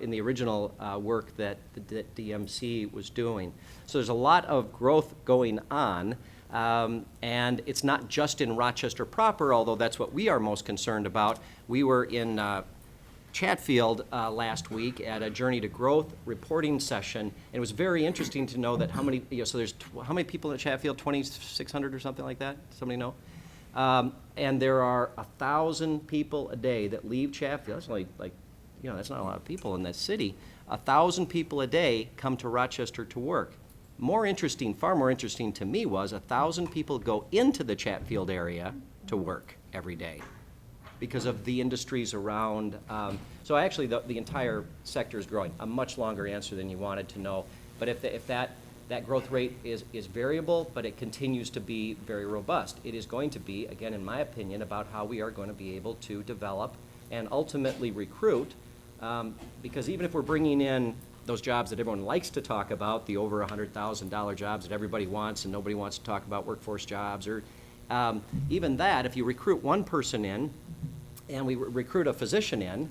in the original work that the DMC was doing. So there's a lot of growth going on, and it's not just in Rochester proper, although that's what we are most concerned about. We were in Chatfield last week at a Journey to Growth reporting session, and it was very interesting to know that how many, so there's, how many people in Chatfield, 2,600 or something like that? Somebody know? And there are 1,000 people a day that leave Chatfield. That's only like, that's not a lot of people in that city. 1,000 people a day come to Rochester to work. More interesting, far more interesting to me was 1,000 people go into the Chatfield area to work every day because of the industries around. So actually the entire sector is growing. A much longer answer than you wanted to know. But if that growth rate is variable, but it continues to be very robust. It is going to be, again, in my opinion, about how we are going to be able to develop and ultimately recruit, because even if we're bringing in those jobs that everyone likes to talk about, the over $100,000 jobs that everybody wants and nobody wants to talk about workforce jobs, or even that, if you recruit one person in, and we recruit a physician in,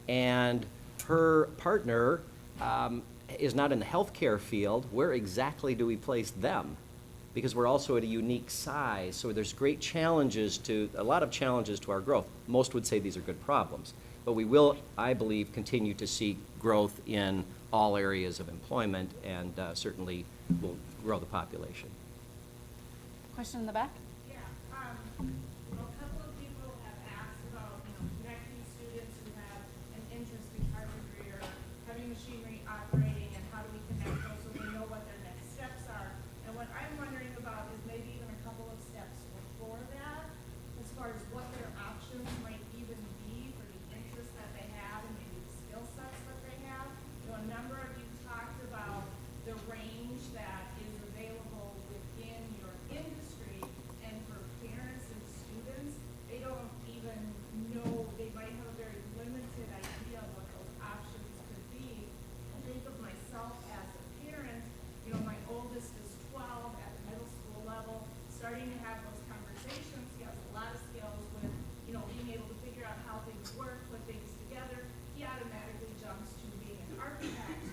and her partner is not in the healthcare field, where exactly do we place them? Because we're also at a unique size, so there's great challenges a lot of challenges to our growth. Most would say these are good problems, but we will, I believe, continue to see growth in all areas of employment, and certainly will grow the population. Question in the back? Yeah, a couple of people have asked about, connecting students who have an interest in carpentry or heavy machinery operating, and how do we connect those so we know what their next steps are. And what I'm wondering about is maybe even a couple of steps before that, as far as what their options might even be for the interest that they have and maybe the skill sets that they have. A number of you talked about the range that is available within your industry, and for parents and students, they don't even know, they might have a very limited idea of what those options could be. I think of myself as a parent, my oldest is 12 at the middle school level, starting to have those conversations. He has a lot of skills with, being able to figure out how things work, put things together. He automatically jumps to being an architect.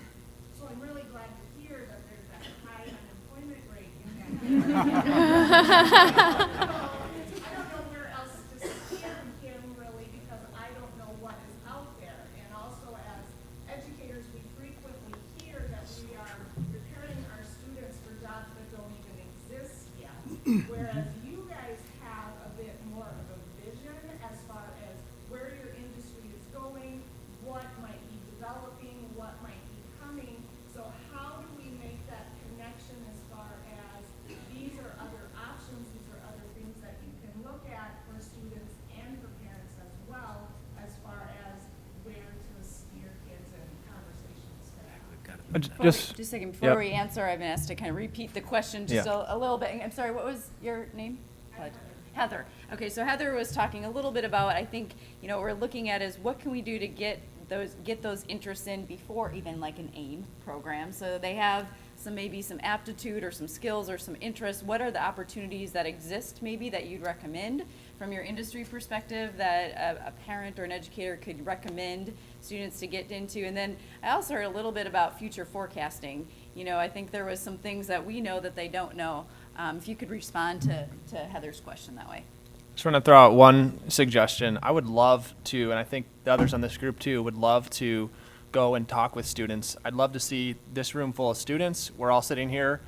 So I'm really glad to hear that there's that high unemployment rate in that area. I don't know where else to steer him really, because I don't know what is out there. And also as educators, we frequently hear that we are preparing our students for jobs that don't even exist yet. Whereas you guys have a bit more of a vision as far as where your industry is going, what might be developing, what might be coming. So how do we make that connection as far as these are other options, these are other things that you can look at for students and for parents as well, as far as where to steer kids in conversations today? Just Just a second, before Yep. we answer, I've been asked to kind of repeat the question just Yeah. a little bit. I'm sorry, what was your name? Heather. Okay, so Heather was talking a little bit about, I think, what we're looking at is what can we do to get those interests in before even like an AIM program. So they have maybe some aptitude or some skills or some interests. What are the opportunities that exist maybe that you'd recommend from your industry perspective that a parent or an educator could recommend students to get into? And then I also heard a little bit about future forecasting. I think there was some things that we know that they don't know. If you could respond to Heather's question that way. Just want to throw out one suggestion. I would love to, and I think the others on this group too, would love to go and talk with students. I'd love to see this room full of students. We're all sitting here.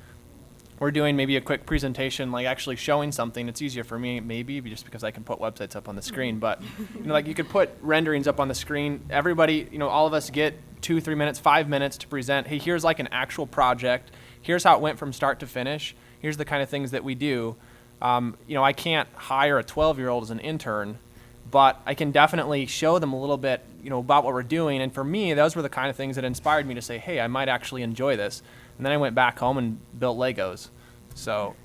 We're doing maybe a quick presentation, like actually showing something. It's easier for me, maybe, just because I can put websites up on the screen. But like you could put renderings up on the screen. Everybody, all of us get 2, 3 minutes, 5 minutes to present. Hey, here's like an actual project. Here's how it went from start to finish. Here's the kind of things that we do. I can't hire a 12-year-old as an intern, but I can definitely show them a little bit, about what we're doing. And for me, those were the kind of things that inspired me to say, hey, I might actually enjoy this. And then I went back home and built Legos. So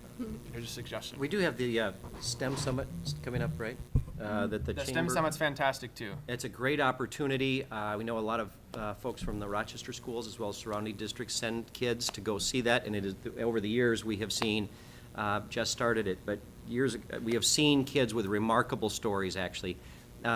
here's a suggestion. We do have the STEM Summit coming up, right? That the The STEM Chamber- Summit's fantastic too. It's a great opportunity. We know a lot of folks from the Rochester schools as well as surrounding districts send kids to go see that, and it is over the years we have seen, just started it, but we have seen kids with remarkable stories actually.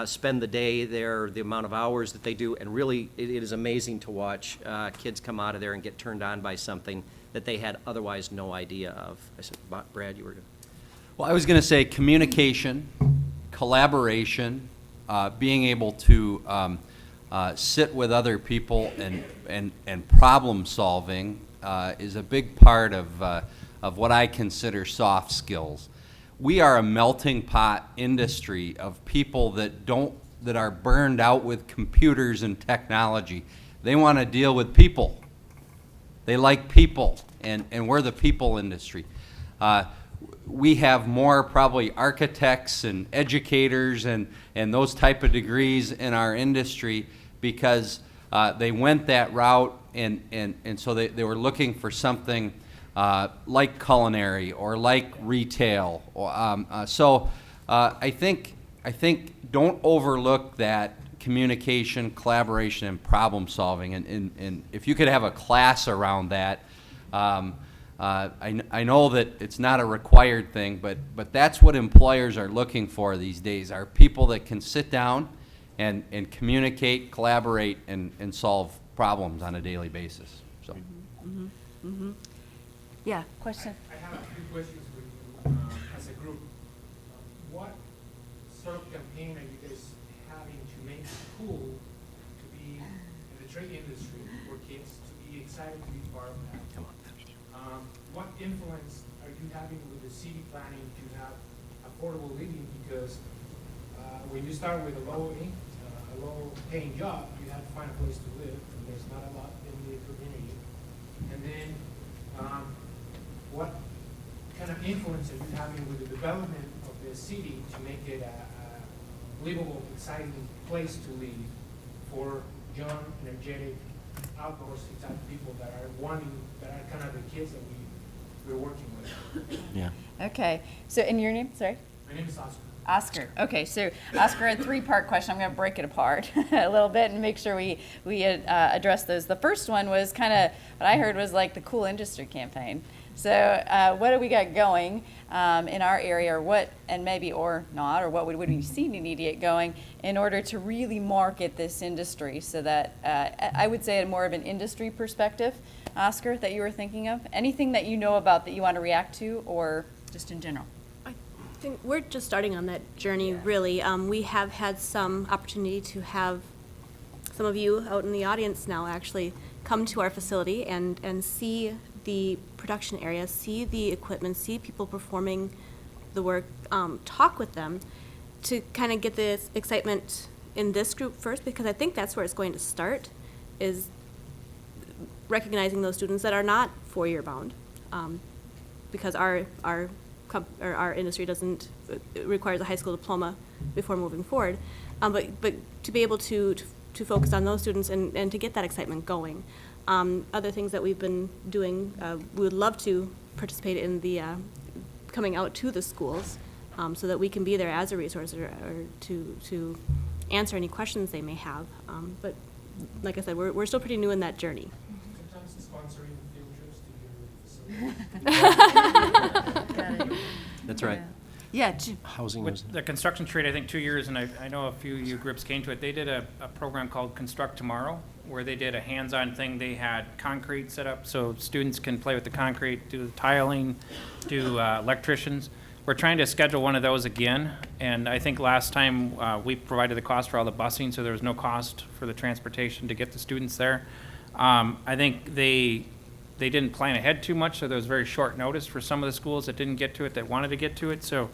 spend the day there, the amount of hours that they do, and really, it is amazing to watch kids come out of there and get turned on by something that they had otherwise no idea of. I said, Brad, you were going to... Well, I was going to say communication, collaboration, being able to sit with other people and problem solving is a big part of what I consider soft skills. We are a melting pot industry of people that are burned out with computers and technology. They want to deal with people. They like people, and we're the people industry. We have more probably architects and educators and those type of degrees in our industry because they went that route and so they were looking for something like culinary or like retail. So I think don't overlook that communication, collaboration, and problem solving. And if you could have a class around that, I know that it's not a required thing, but that's what employers are looking for these days, are people that can sit down and communicate, collaborate, and solve problems on a daily basis. So. Yeah, question? I have a few questions for you as a group. What sort of campaign are you guys having to make it cool to be in the trade industry for kids to be excited to be part of that? Come on. What influence are you having with the city planning to have affordable living? Because when you start with a low-paying job, you have to find a place to live, and there's not a lot in the community. And then, what kind of influence are you having with the development of the city to make it a livable, exciting place to live for young, energetic, outdoorsy type people that are kind of the kids that we're working with? Yeah. Okay, so, and your name, sorry? My name is Oscar. Oscar. Okay, so Oscar, a three-part question. I'm going to break it apart a little bit and make sure we address those. The first one was kind of, what I heard was like the cool industry campaign. So what do we got going in our area, or what, and maybe or not, or what would we see need to get going in order to really market this industry so that, I would say more of an industry perspective, Oscar, that you were thinking of? Anything that you know about that you want to react to, or just in general? I think we're just starting on that journey, really. We have had some opportunity to have some of you out in the audience now actually come to our facility and see the production area, see the equipment, see people performing the work, talk with them to kind of get this excitement in this group first, because I think that's where it's going to start, is recognizing those students that are not four-year bound, because our industry doesn't, it requires a high school diploma before moving forward, but to be able to focus on those students and to get that excitement going. Other things that we've been doing, we would love to participate in the coming out to the schools so that we can be there as a resource or to answer any questions they may have. But like I said, we're still pretty new in that journey. Sometimes sponsoring field trips to your facility. Got it. That's right. Yeah. Jim. Housing was... With the construction trade, I think 2 years, and I know a few of you groups came to it, they did a program called Construct Tomorrow, where they did a hands-on thing. They had concrete set up so students can play with the concrete, do the tiling, do electricians. We're trying to schedule one of those again, and I think last time we provided the cost for all the busing, so there was no cost for the transportation to get the students there. I think they didn't plan ahead too much, so there was very short notice for some of the schools that didn't get to it, that wanted to get to it. So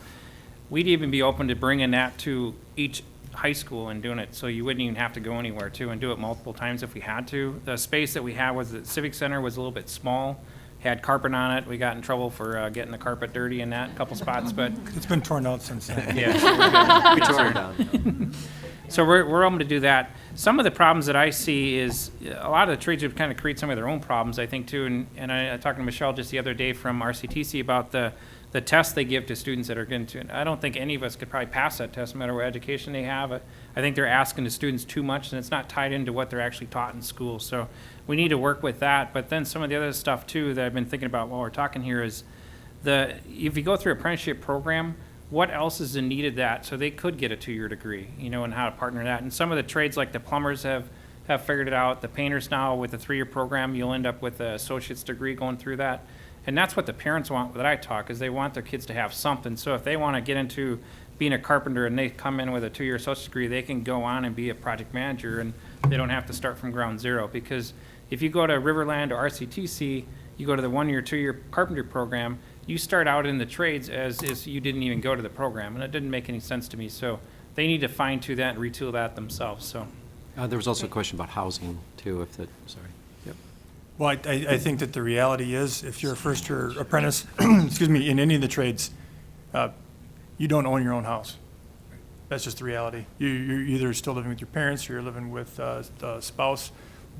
we'd even be open to bringing that to each high school and doing it, so you wouldn't even have to go anywhere too, and do it multiple times if we had to. The space that we had was the Civic Center was a little bit small, had carpet on it. We got in trouble for getting the carpet dirty in that couple spots, but It's been torn out since then. yeah, so we're good. We tore it down. So we're able to do that. Some of the problems that I see is a lot of the trades would kind of create some of their own problems, I think, too. And I talked to Michelle just the other day from RCTC about the tests they give to students that are getting to it. I don't think any of us could probably pass that test no matter what education they have. I think they're asking the students too much, and it's not tied into what they're actually taught in school. So we need to work with that. But then some of the other stuff, too, that I've been thinking about while we're talking here is if you go through an apprenticeship program, what else is in need of that, so they could get a 2-year degree, you know, and how to partner that. And some of the trades, like the plumbers have figured it out. The painters now, with a 3-year program, you'll end up with an associate's degree going through that. And that's what the parents want that I talk, is they want their kids to have something. So if they want to get into being a carpenter and they come in with a 2-year associate's degree, they can go on and be a project manager, and they don't have to start from ground zero. Because if you go to Riverland or RCTC, you go to the 1-year, 2-year carpentry program, you start out in the trades as if you didn't even go to the program, and it didn't make any sense to me. So they need to fine-tune that and retool that themselves, so. There was also a question about housing, too, sorry. Yep. Well, I think that the reality is, if you're a first-year apprentice, excuse me, in any of the trades, you don't own your own house. That's just the reality. You're either still living with your parents or you're living with a spouse,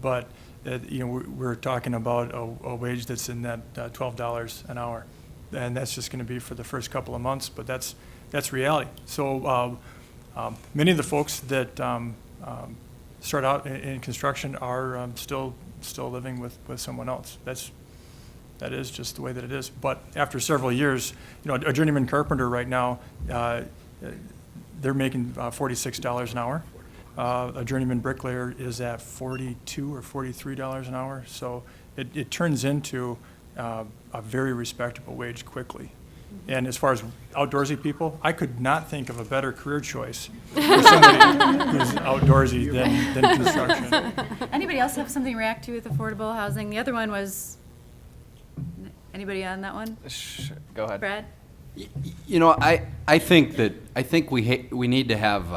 but you know, we're talking about a wage that's in that $12 an hour, and that's just going to be for the first couple of months. But that's reality. So many of the folks that start out in construction are still living with someone else. That is just the way that it is. But after several years, you know, a journeyman carpenter right now, they're making $46 an hour. A journeyman bricklayer is at $42 or $43 an hour. So it turns into a very respectable wage quickly. And as far as outdoorsy people, I could not think of a better career choice for somebody who's outdoorsy than construction. Anybody else have something to react to with affordable housing? The other one was, anybody on that one? Go ahead. Brad? You know, I think we need to have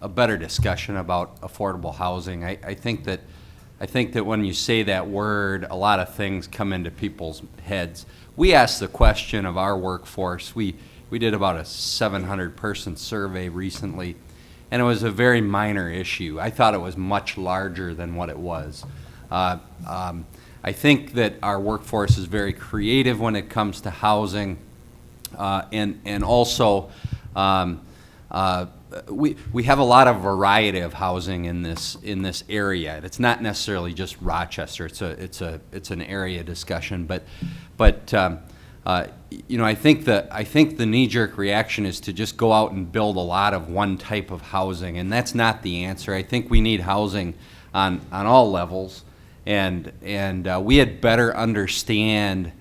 a better discussion about affordable housing. I think that when you say that word, a lot of things come into people's heads. We asked the question of our workforce. We did about a 700-person survey recently, and it was a very minor issue. I thought it was much larger than what it was. I think that our workforce is very creative when it comes to housing, and also we have a lot of variety of housing in this area. It's not necessarily just Rochester. It's an area discussion, but you know, I think the knee-jerk reaction is to just go out and build a lot of one type of housing, and that's not the answer. I think we need housing on all levels, and we had better understand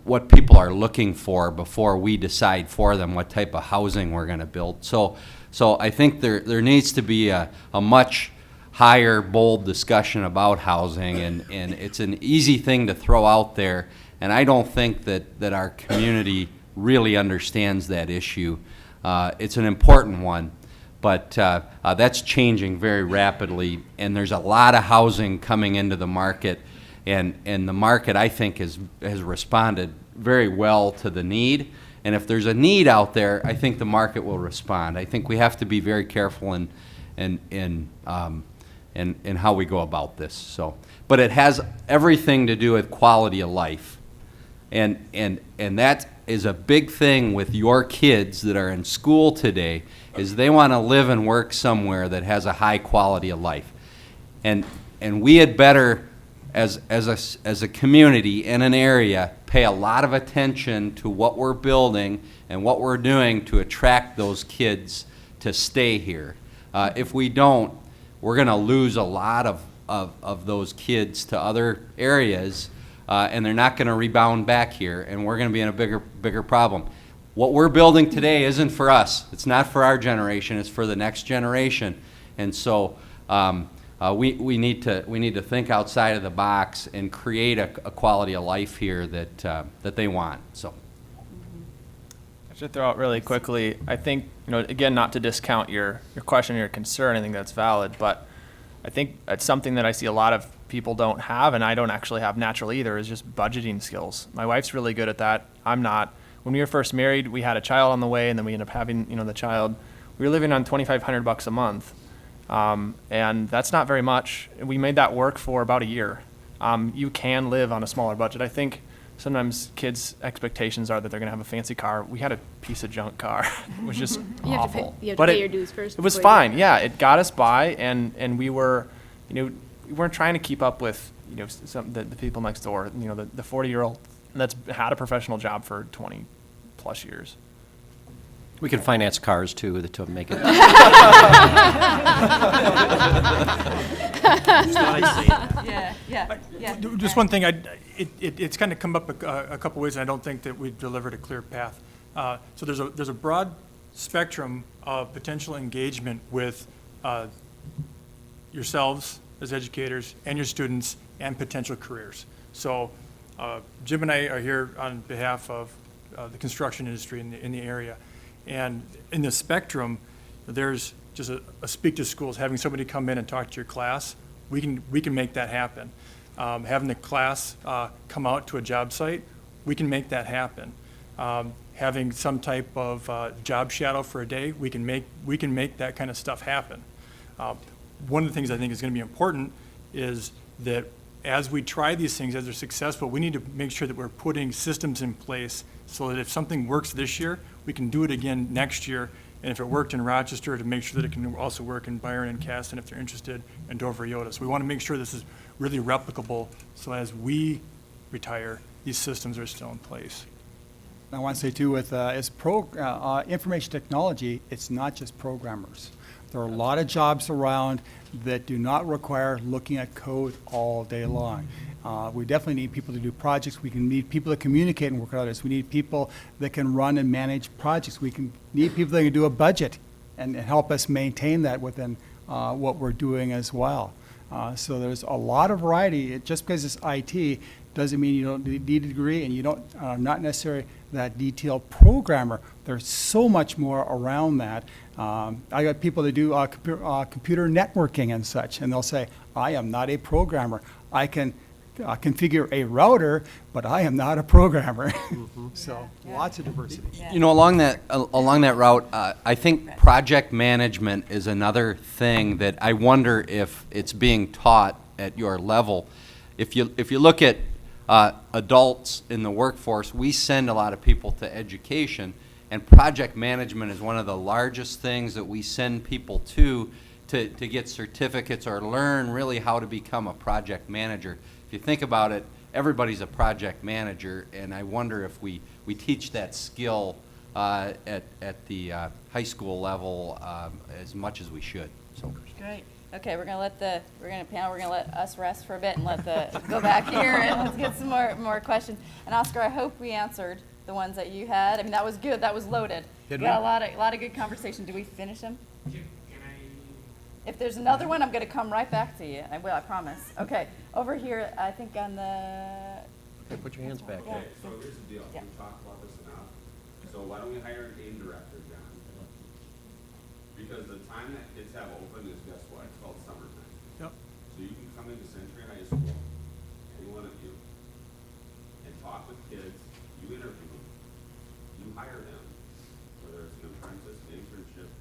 what people are looking for before we decide for them what type of housing we're going to build. So I think there needs to be a much higher, bold discussion about housing, and it's an easy thing to throw out there, and I don't think that our community really understands that issue. It's an important one, but that's changing very rapidly, and there's a lot of housing coming into the market, and the market, I think, has responded very well to the need. And if there's a need out there, I think the market will respond. I think we have to be very careful in how we go about this. So, but it has everything to do with quality of life, and that is a big thing with your kids that are in school today. Is they want to live and work somewhere that has a high quality of life, and we had better, as a community in an area, pay a lot of attention to what we're building and what we're doing to attract those kids to stay here. If we don't, we're going to lose a lot of those kids to other areas, and they're not going to rebound back here, and we're going to be in a bigger problem. What we're building today isn't for us. It's not for our generation. It's for the next generation. And so we need to think outside of the box and create a quality of life here that they want. So I should throw out really quickly. I think, you know, again, not to discount your question or your concern. I think that's valid, but I think it's something that I see a lot of people don't have, and I don't actually have naturally either, is just budgeting skills. My wife's really good at that. I'm not. When we were first married, we had a child on the way, and then we ended up having, the child. We were living on $2,500 a month, and that's not very much. We made that work for about a year. You can live on a smaller budget. I think sometimes kids' expectations are that they're going to have a fancy car. We had a piece of junk car. It was just awful. You have to pay your dues first. It was fine. Yeah, it got us by, and we were, we weren't trying to keep up with, the people next door. The 40-year-old that's had a professional job for 20 plus years. We can finance cars too to make it. Just one thing, it's kind of come up a couple ways, and I don't think that we've delivered a clear path. So there's a broad spectrum of potential engagement with yourselves as educators and your students and potential careers. So Jim and I are here on behalf of the construction industry in the area. And in the spectrum, there's just a speak to schools, having somebody come in and talk to your class. We can make that happen. Having the class come out to a job site, we can make that happen. Having some type of job shadow for a day, we can make that kind of stuff happen. One of the things I think is going to be important is that as we try these things, as they're successful, we need to make sure that we're putting systems in place so that if something works this year, we can do it again next year. And if it worked in Rochester, to make sure that it can also work in Byron and Caston if they're interested, and Dover Yoda. So we want to make sure this is really replicable, so as we retire, these systems are still in place. I want to say too, with information technology, it's not just programmers. There are a lot of jobs around that do not require looking at code all day long. We definitely need people to do projects. We need people to communicate and work with others. We need people that can run and manage projects. We need people that can do a budget and help us maintain that within what we're doing as well. So there's a lot of variety. Just because it's IT doesn't mean you don't need a degree, and you don't not necessarily that detailed programmer. There's so much more around that. I got people that do computer networking and such, and they'll say, I am not a programmer. I can configure a router, but I am not a programmer. So lots of diversity. You know, along that route, I think project management is another thing that I wonder if it's being taught at your level. If you look at adults in the workforce, we send a lot of people to education, and project management is one of the largest things that we send people to get certificates or learn really how to become a project manager. If you think about it, everybody's a project manager, and I wonder if we teach that skill at the high school level as much as we should. So. Great. Okay, we're gonna let us rest for a bit and go back here and let's get some more questions. And Oscar, I hope we answered the ones that you had. I mean, that was good. That was loaded. We got a lot of good conversation. Did we finish them? If there's another one, I'm going to come right back to you. I will, I promise. Okay, over here, I think on the... Okay, put your hands back. Okay, so here's the deal. We talked about this enough. So why don't we hire an AIM director, John? Because the time that kids have open is, guess what? It's called summertime. Yep. So you can come into Century High School, any one of you, and talk with kids. You interview them. You hire them, whether it's an apprentice, an internship,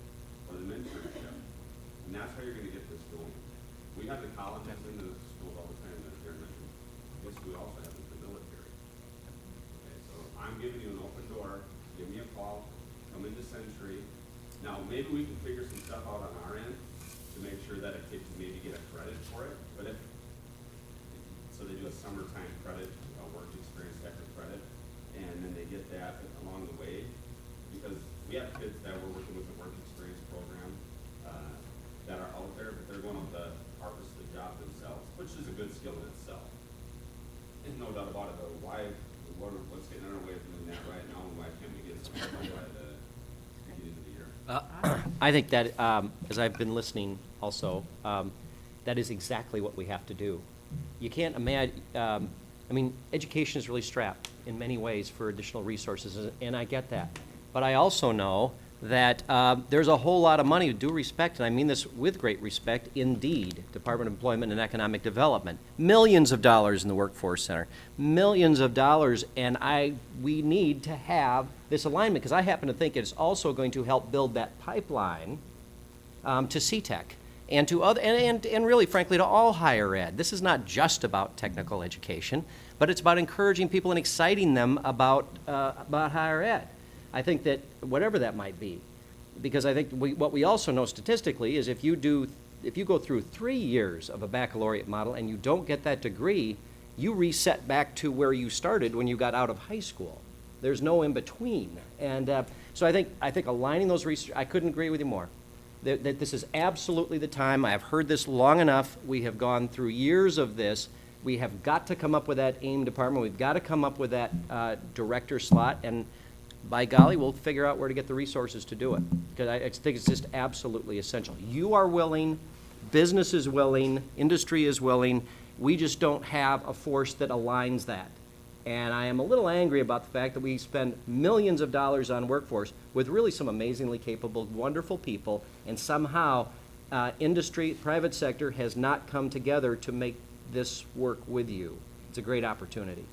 or the mentorship. And that's how you're going to get this going. We have the colleges in the schools all the time that are mentioned. Yes, we also have the military. Okay, so I'm giving you an open door. Give me a call. Come into Century. Now, maybe we can figure some stuff out on our end to make sure that a kid can maybe get a credit for it. But so they do a summertime credit, a work experience type of credit, and then they get that along the way. Because we have kids that we're working with the work experience program that are out there, but they're going out to harvest the job themselves, which is a good skill in itself. And no doubt about it, though, what's getting in our way from doing that right now, and why can't we get some by the beginning of the year? I think that, as I've been listening also, that is exactly what we have to do. You can't imagine, education is really strapped in many ways for additional resources, and I get that. But I also know that there's a whole lot of money, with due respect, and I mean this with great respect, indeed, Department of Employment and Economic Development, millions of dollars in the Workforce Center, millions of dollars, and we need to have this alignment, because I happen to think it's also going to help build that pipeline to CTEC and to other, and really, frankly, to all higher ed. This is not just about technical education, but it's about encouraging people and exciting them about higher ed. I think that whatever that might be, because I think what we also know statistically is if you go through 3 years of a baccalaureate model and you don't get that degree, you reset back to where you started when you got out of high school. There's no in between. And so I think aligning those research, I couldn't agree with you more. That this is absolutely the time. I have heard this long enough. We have gone through years of this. We have got to come up with that AIM department. We've got to come up with that director slot. And by golly, we'll figure out where to get the resources to do it. Because I think it's just absolutely essential. You are willing, business is willing, industry is willing. We just don't have a force that aligns that. And I am a little angry about the fact that we spend millions of dollars on workforce with really some amazingly capable, wonderful people, and somehow industry, private sector has not come together to make this work with you. It's a great opportunity.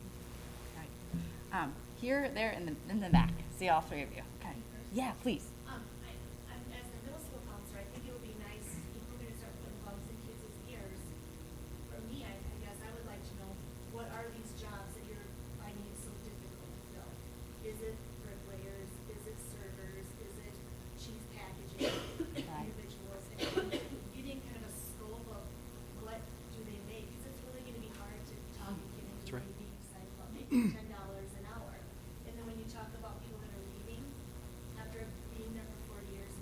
Here, there, in the back. See all three of you. Okay. Yeah, please. As the middle school counselor, I think it would be nice if we're going to start putting bugs in kids' ears. For me, I guess I would like to know, what are these jobs that you're finding it so difficult to fill? Is it bricklayers? Is it servers? Is it cheese packaging individuals? And getting kind of a scope of what do they make? Because it's really going to be hard to talk and get into really deep side about making $10 an hour. And then when you talk about people that are leaving after being there for 4 years,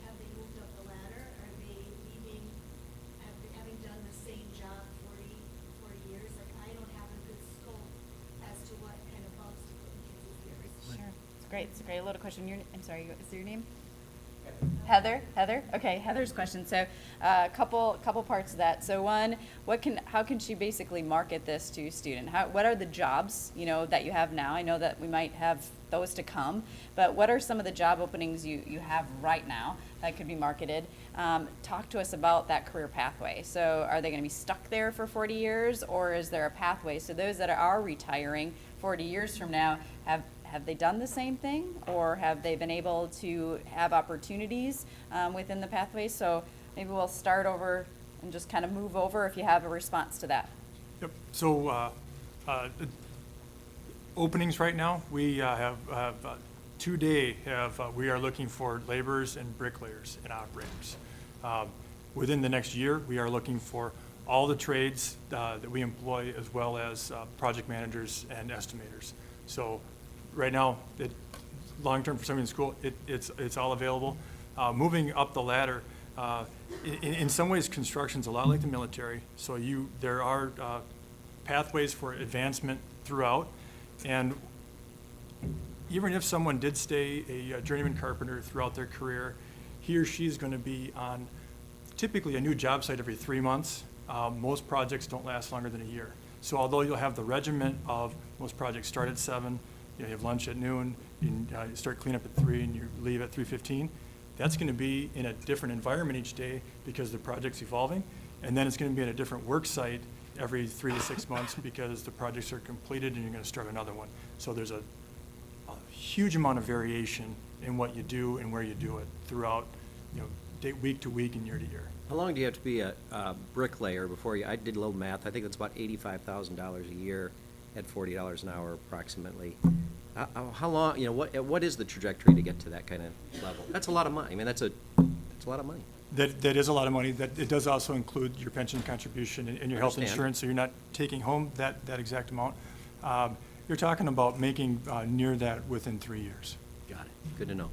have they moved up the ladder? Are they leaving, having done the same job 40 years? Like, I don't have a good scope as to what kind of bugs to put in kids' ears. Sure. It's great. It's a great little question. I'm sorry, is your name? Heather? Heather? Okay, Heather's question. So a couple parts of that. So one, how can she basically market this to a student? What are the jobs, that you have now? I know that we might have those to come, but what are some of the job openings you have right now that could be marketed? Talk to us about that career pathway. So are they going to be stuck there for 40 years, or is there a pathway? So those that are retiring 40 years from now, have they done the same thing, or have they been able to have opportunities within the pathway? So maybe we'll start over and just kind of move over if you have a response to that. Yep. So openings right now, we have today we are looking for laborers and bricklayers and operators. Within the next year, we are looking for all the trades that we employ, as well as project managers and estimators. So right now, long-term for somebody in school, it's all available. Moving up the ladder, in some ways, construction's a lot like the military. So there are pathways for advancement throughout. And even if someone did stay a journeyman carpenter throughout their career, he or she is going to be on typically a new job site every 3 months. Most projects don't last longer than a year. So although you'll have the regiment of most projects start at 7, you have lunch at noon, you start cleanup at 3, and you leave at 3:15. That's going to be in a different environment each day because the project's evolving, and then it's going to be at a different work site every 3 to 6 months because the projects are completed and you're going to start another one. So there's a huge amount of variation in what you do and where you do it throughout, week to week and year to year. How long do you have to be a bricklayer before I did a little math, I think it's about $85,000 a year at $40 an hour approximately. How long, what is the trajectory to get to that kind of level? That's a lot of money. I mean, that's a lot of money. That is a lot of money. It does also include your pension contribution and your health insurance, so you're not taking home that exact amount. You're talking about making near that within 3 years. Got it. Good to know.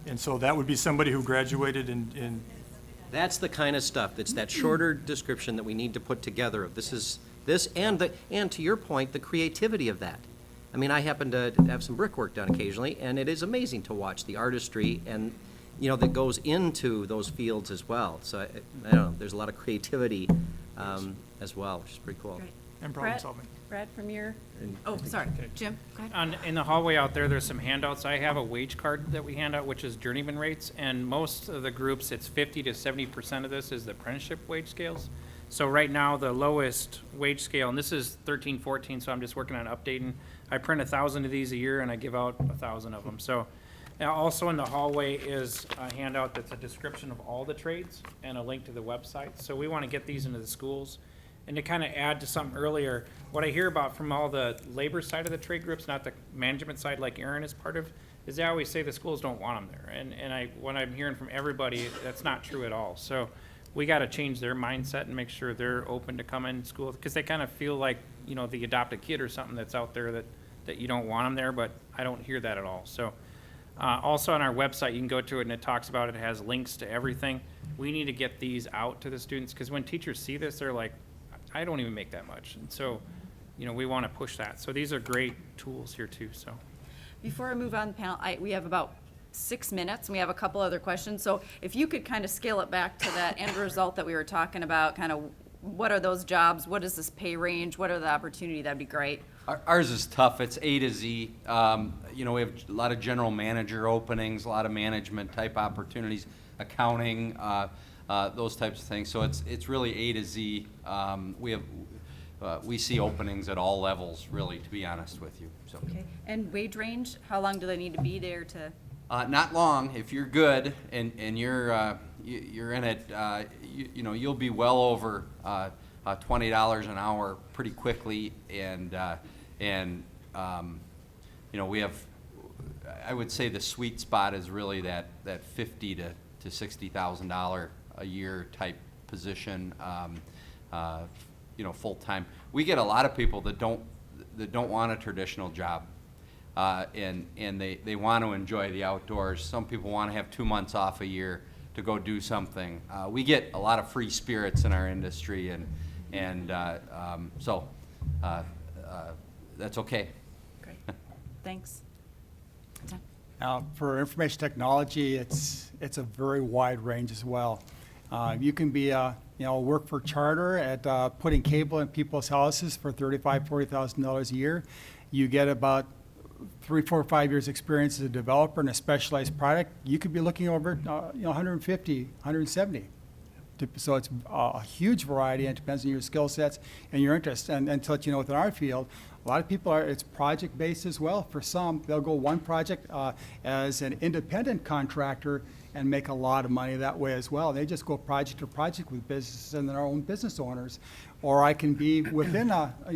And so that would be somebody who graduated in That's the kind of stuff, that's that shorter description that we need to put together of this and to your point, the creativity of that. I mean, I happen to have some brickwork done occasionally, and it is amazing to watch the artistry and, that goes into those fields as well. So, I don't know, there's a lot of creativity as well, which is pretty cool. Great. and problem solving. Brad, from your, sorry, Jim, go ahead. In the hallway out there's some handouts. I have a wage card that we hand out, which is journeyman rates, and most of the groups, it's 50 to 70% of this is the apprenticeship wage scales. So right now, the lowest wage scale, and this is 13, 14, so I'm just working on updating. I print 1,000 of these a year, and I give out 1,000 of them. So also in the hallway is a handout that's a description of all the trades and a link to the website. So we want to get these into the schools. And to kind of add to something earlier, what I hear about from all the labor side of the trade groups, not the management side like Aaron is part of, is they always say the schools don't want them there. And what I'm hearing from everybody, that's not true at all. So we got to change their mindset and make sure they're open to come in school, because they kind of feel like, the adopted kid or something that's out there that that you don't want them there, but I don't hear that at all. So also on our website, you can go to it and it talks about it. It has links to everything. We need to get these out to the students because when teachers see this, they're like, I don't even make that much. And so, you know, we want to push that. So these are great tools here too. So Before I move on the panel, we have about 6 minutes, and we have a couple other questions. So if you could kind of scale it back to that end result that we were talking about, kind of what are those jobs? What is this pay range? What are the opportunity? That'd be great. Ours is tough. It's A to Z. You know, we have a lot of general manager openings, a lot of management type opportunities, accounting, those types of things. So it's really A to Z. We see openings at all levels, really, to be honest with you. So. Okay. And wage range, how long do they need to be there to? Not long. If you're good and you're in it, you know, you'll be well over $20 an hour pretty quickly, and you know, we have, I would say the sweet spot is really that $50,000 to $60,000 a year type position, you know, full time. We get a lot of people that don't want a traditional job. And they want to enjoy the outdoors. Some people want to have 2 months off a year to go do something. We get a lot of free spirits in our industry, and so that's okay. Great. Thanks. For information technology, it's a very wide range as well. You can be work for charter at putting cable in people's houses for $35,000, $40,000 a year. You get about 3, 4, 5 years experience as a developer in a specialized product. You could be looking over 150, 170. So it's a huge variety, and it depends on your skill sets and your interests. And to let you know, within our field, a lot of people it's project-based as well. For some, they'll go one project as an independent contractor and make a lot of money that way as well. They just go project to project with businesses and their own business owners. Or I can be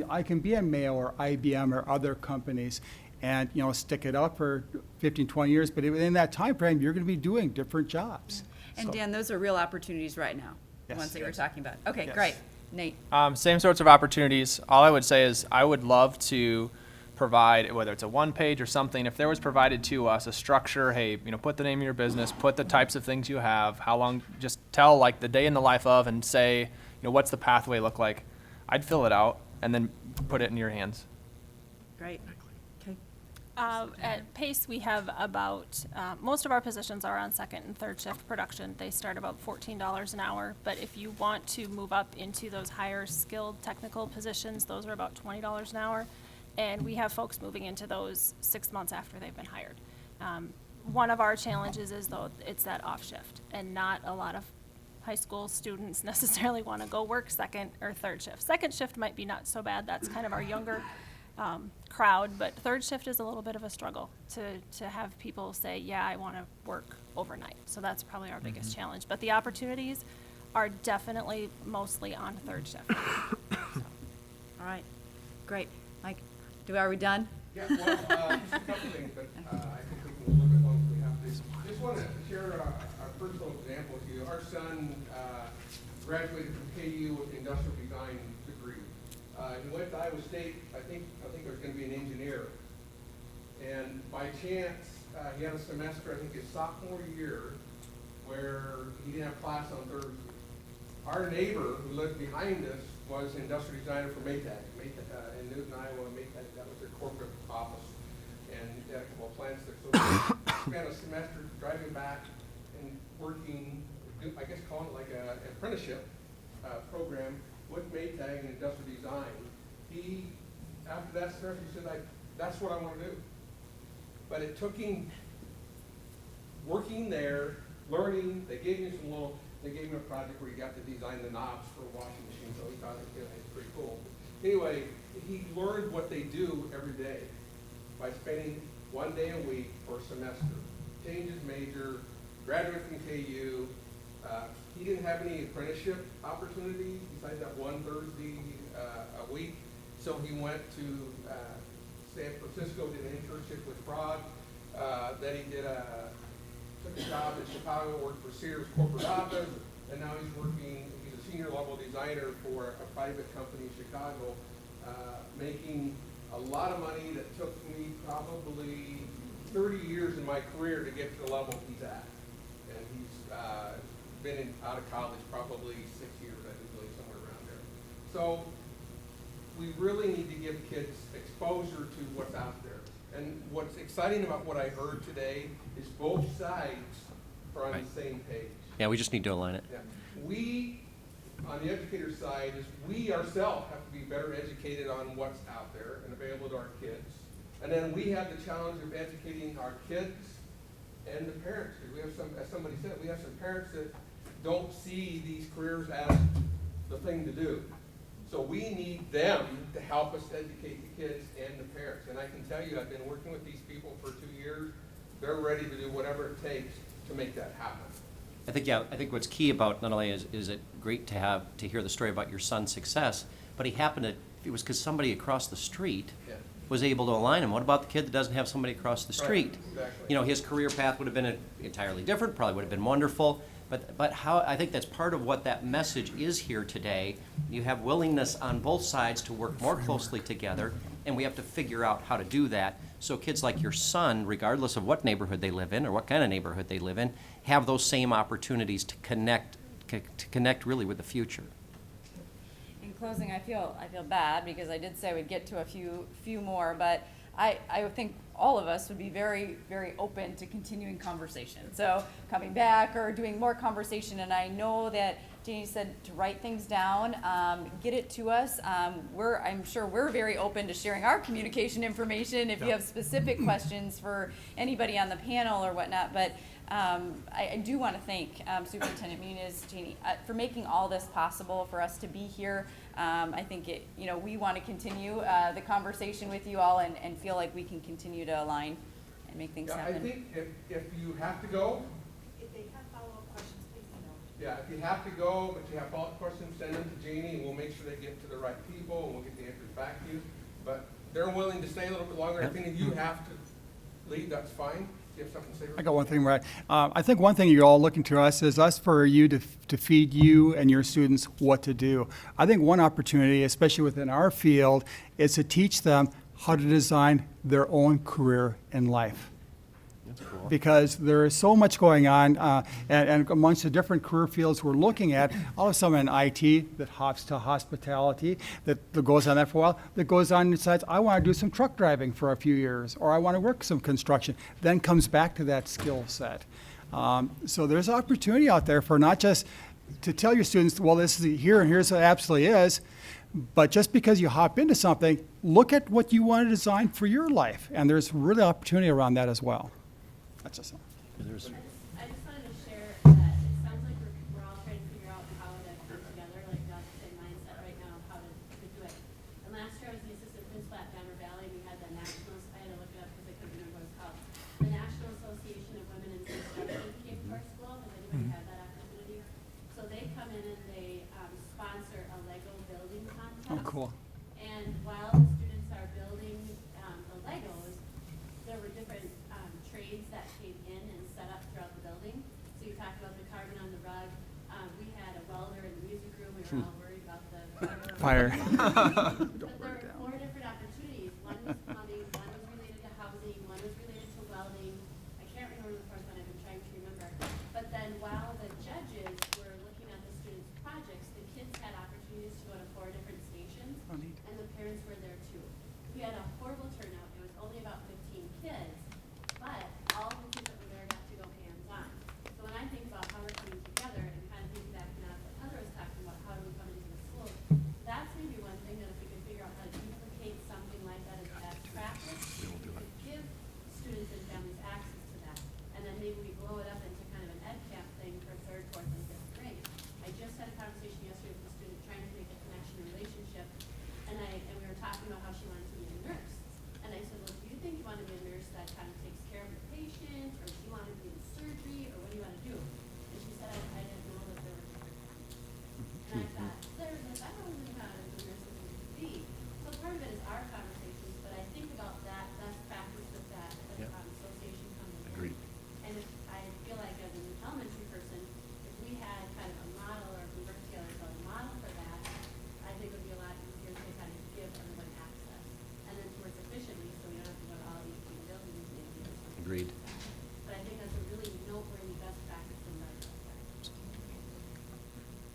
I can be in Mayo or IBM or other companies and, you know, stick it out for 15, 20 years. But within that time frame, you're going to be doing different jobs. And Dan, those are real opportunities right now, the ones that you were talking about. Okay, Yes. great. Nate? Same sorts of opportunities. All I would say is I would love to provide, whether it's a one page or something, if there was provided to us a structure, hey, you know, put the name of your business, put the types of things you have, how long, just tell like the day in the life of, and say, you know, what's the pathway look like? I'd fill it out and then put it in your hands. Great. Okay. At Pace, we have about, most of our positions are on second and third shift production. They start about $14 an hour, but if you want to move up into those higher skilled technical positions, those are about $20 an hour. And we have folks moving into those 6 months after they've been hired. One of our challenges is, though, it's that off shift, and not a lot of high school students necessarily want to go work second or third shift. Second shift might be not so bad. That's kind of our younger crowd, but third shift is a little bit of a struggle to have people say, yeah, I want to work overnight. So that's probably our biggest challenge. But the opportunities are definitely mostly on third shift. All right. Great. Mike, are we done? Yeah, well, just a couple things, but I think we can look at once we have to. Just want to share a personal example with you. Our son graduated from KU with an industrial design degree. He went to Iowa State. I think he was going to be an engineer. And by chance, he had a semester, I think his sophomore year, where he didn't have class on Thursday. Our neighbor who lived behind us was an industrial designer for Maytag in Newton, Iowa. Maytag, that was their corporate office, and they had a couple of plants there. So we spent a semester driving back and working, I guess calling it like an apprenticeship program with Maytag and industrial design. He, after that semester, he said, that's what I want to do. But it took him working there, learning. They gave him a project where he got to design the knobs for a washing machine, so he thought it was pretty cool. Anyway, he learned what they do every day by spending 1 day a week for a semester. Changed his major, graduated from KU. He didn't have any apprenticeship opportunities besides that one Thursday a week, so he went to San Francisco, did an internship with Prague. Then he took a job in Chicago, worked for Sears corporate office, and now he's a senior level designer for a private company in Chicago, making a lot of money that took me probably 30 years in my career to get to the level he's at. And he's been out of college probably 6 years, I believe, somewhere around there. So we really need to give kids exposure to what's out there. And what's exciting about what I heard today is both sides are on the same page. Yeah, we just need to align it. Yeah. We, on the educator side, is we ourselves have to be better educated on what's out there and available to our kids. And then we have the challenge of educating our kids and the parents. Because we have some, as somebody said, we have some parents that don't see these careers as the thing to do. So we need them to help us educate the kids and the parents. And I can tell you, I've been working with these people for 2 years. They're ready to do whatever it takes to make that happen. I think what's key about not only is it great to hear the story about your son's success, but it was because somebody across the street was able to align him. What about the kid that doesn't have somebody across the street? Right, exactly. You know, his career path would have been entirely different, probably would have been wonderful. But how, I think that's part of what that message is here today. You have willingness on both sides to work more closely together, and we have to figure out how to do that. So kids like your son, regardless of what neighborhood they live in or what kind of neighborhood they live in, have those same opportunities to connect really with the future. In closing, I feel bad because I did say we'd get to a few more, but I think all of us would be very, very open to continuing conversation. So coming back or doing more conversation, and I know that Janie said to write things down, get it to us. I'm sure we're very open to sharing our communication information if you have specific questions for anybody on the panel or whatnot. But I do want to thank Superintendent Muniz, Janie, for making all this possible for us to be here. I think we want to continue the conversation with you all and feel like we can continue to align and make things happen. I think if you have to go, If they have follow-up questions, please email. yeah, if you have to go, but you have follow-up questions, send them to Janie, and we'll make sure they get to the right people, and we'll get the answers back to you. But they're willing to stay a little bit longer. I think if you have to leave, that's fine. Do you have something to say? I got one thing, right. I think one thing you're all looking to us is for you to feed you and your students what to do. I think one opportunity, especially within our field, is to teach them how to design their own career in life. That's cool. Because there is so much going on, and amongst the different career fields we're looking at, all of some in IT that hops to hospitality, that goes on that for a while, that goes on and decides, I want to do some truck driving for a few years, or I want to work some construction, then comes back to that skill set. So there's opportunity out there for not just to tell your students, well, this is here and here's what it absolutely is, but just because you hop into something, look at what you want to design for your life, and there's really opportunity around that as well. That's just something. I just wanted to share that it sounds like we're all trying to figure out how to come together, like got the same mindset right now of how to do it. And last year I was the assistant principal at Banner Valley, and we had the national, I had to look it up because I couldn't remember what it's called. The National Association of Women in Construction came to our school. Has anybody had that opportunity? So they come in and they sponsor a Lego building contest. Oh, cool. And while the students are building the Legos, there were different trades that came in and set up throughout the building. So you talked about the carving on the rug. We had a welder in the music room. We were all worried about the Fire. But there were 4 different opportunities. One was plumbing, one was related to housing, one was related to welding. I can't remember the fourth one. I've been trying to remember. But then while the judges were looking at the students' projects, the kids had opportunities to go to 4 different stations, and the parents were there too. We had a horrible turnout. It was only about 15 kids. But all the kids that were there got to go hands-on. So when I think about how we're coming together and kind of piggybacking off what Heather was talking about, how do we come into the schools, that's maybe one thing that if we could figure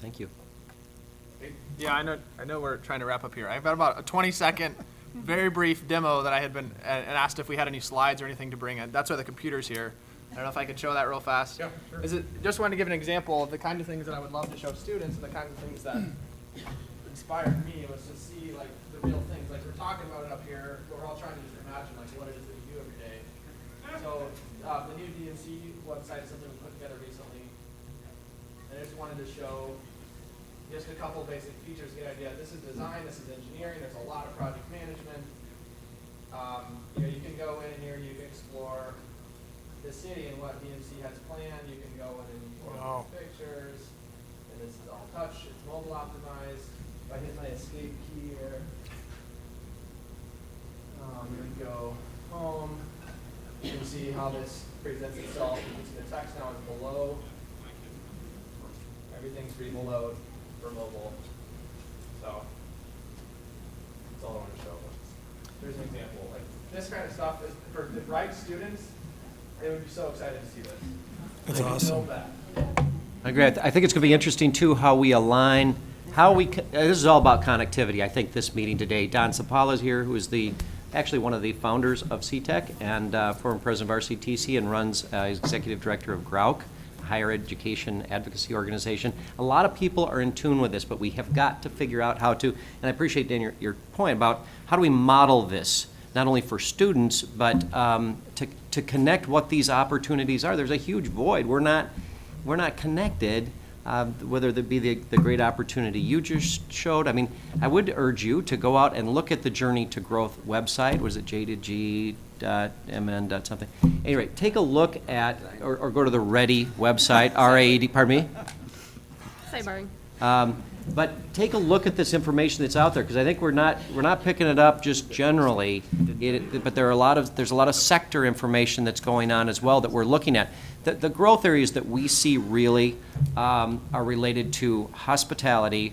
Thank you. Yeah, I know we're trying to wrap up here. I've got about a 20-second, very brief demo that I had been and asked if we had any slides or anything to bring in. That's why the computer's here. I don't know if I could show that real fast. Yeah, sure. Just wanted to give an example of the kind of things that I would love to show students and the kind of things that inspired me was to see like the real things. Like we're talking about it up here, but we're all trying to just imagine like what it is that we do every day. So the new DMC website is something we put together recently. And I just wanted to show just a couple basic features, get an idea. This is design, this is engineering, there's a lot of project management. You can go in here, you can explore the city and what DMC has planned. You can go in and take pictures. And this is all touch, it's mobile optimized. If I hit my escape key here, we go home. You can see how this presents itself. You can see the text now is below. Everything's read below for mobile. So that's all I want to show. Here's an example. Like this kind of stuff is for the bright students. They would be so excited to see this. That's awesome. I agree. I think it's going to be interesting too how we align. This is all about connectivity. I think this meeting today. Don Sapala is here, who is actually one of the founders of CTEC and former president of RCTC and runs as executive director of GRAUC, Higher Education Advocacy Organization. A lot of people are in tune with this, but we have got to figure out how to, and I appreciate, Dan, your point about how do we model this, not only for students, but to connect what these opportunities are. There's a huge void. We're not connected, whether it be the great opportunity you just showed. I mean, I would urge you to go out and look at the Journey to Growth website. Was it j2g.mn. something? Anyway, take a look at, or go to the READY website, RAED, pardon me? Sidebarring. But take a look at this information that's out there, because I think we're not picking it up just generally. But there's a lot of sector information that's going on as well that we're looking at. The growth areas that we see really are related to hospitality,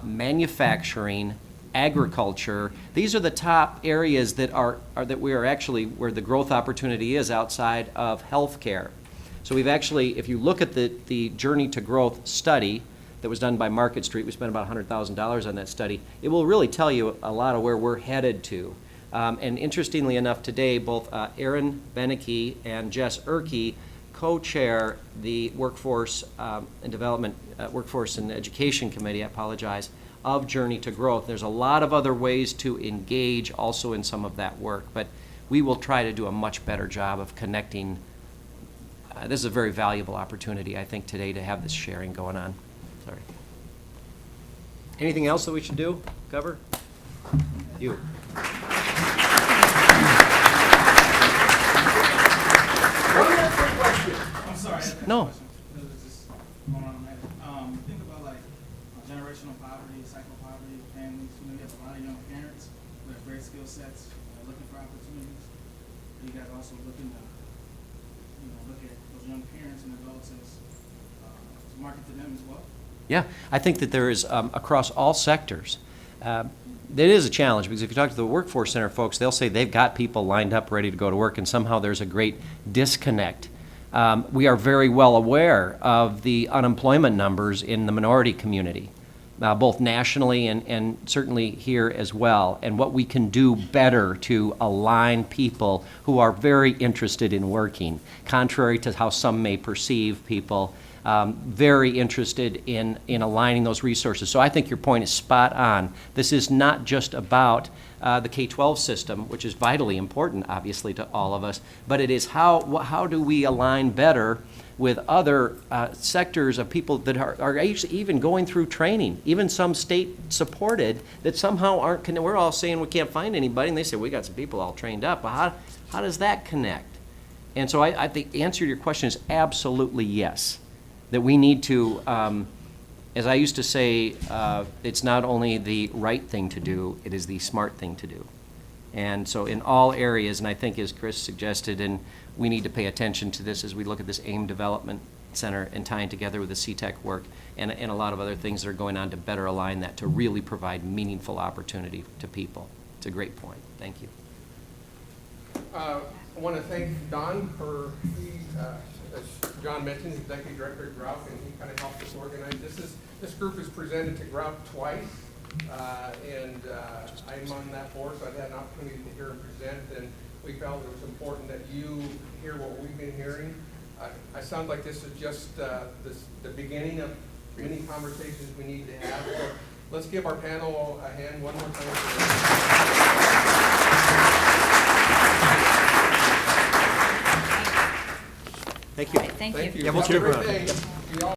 manufacturing, agriculture. These are the top areas that we are actually where the growth opportunity is outside of healthcare. So we've actually, if you look at the Journey to Growth study that was done by Market Street, we spent about $100,000 on that study. It will really tell you a lot of where we're headed to. And interestingly enough, today both Aaron Beneke and Jess Erke co-chair the Workforce and Education Committee, I apologize, of Journey to Growth. There's a lot of other ways to engage also in some of that work, but we will try to do a much better job of connecting. This is a very valuable opportunity, I think, today to have this sharing going on. Sorry. Anything else that we should do? Cover? You. I'm sorry. No. Think about like generational poverty, cycle poverty, families. You have a lot of young parents who have great skill sets, looking for opportunities. You guys also looking to, look at those young parents and adults as to market to them as well. Yeah, I think that there is, across all sectors, it is a challenge, because if you talk to the Workforce Center folks, they'll say they've got people lined up ready to go to work, and somehow there's a great disconnect. We are very well aware of the unemployment numbers in the minority community, both nationally and certainly here as well, and what we can do better to align people who are very interested in working, contrary to how some may perceive people. Very interested in aligning those resources. So I think your point is spot on. This is not just about the K-12 system, which is vitally important, obviously, to all of us, but it is how do we align better with other sectors of people that are even going through training, even some state-supported, that somehow aren't connected. We're all saying we can't find anybody, and they say, we got some people all trained up. But how does that connect? And so I think the answer to your question is absolutely yes. That we need to, as I used to say, it's not only the right thing to do, it is the smart thing to do. And so in all areas, and I think as Chris suggested, and we need to pay attention to this as we look at this AIM Development Center and tying together with the CTEC work and a lot of other things that are going on to better align that, to really provide meaningful opportunity to people. It's a great point. Thank you. I want to thank Don for as John mentioned, Executive Director at Grout, and he kind of helped us organize. This group is presented to Grout twice, and I'm on that board, so I've had an opportunity to hear him present, and we felt it was important that you hear what we've been hearing. I sound like this is just the beginning of many conversations we need to have. So let's give our panel a hand one more time. Thank you. Thank you. Thank you. Yeah, we'll Have a cheer great for him. day. You all-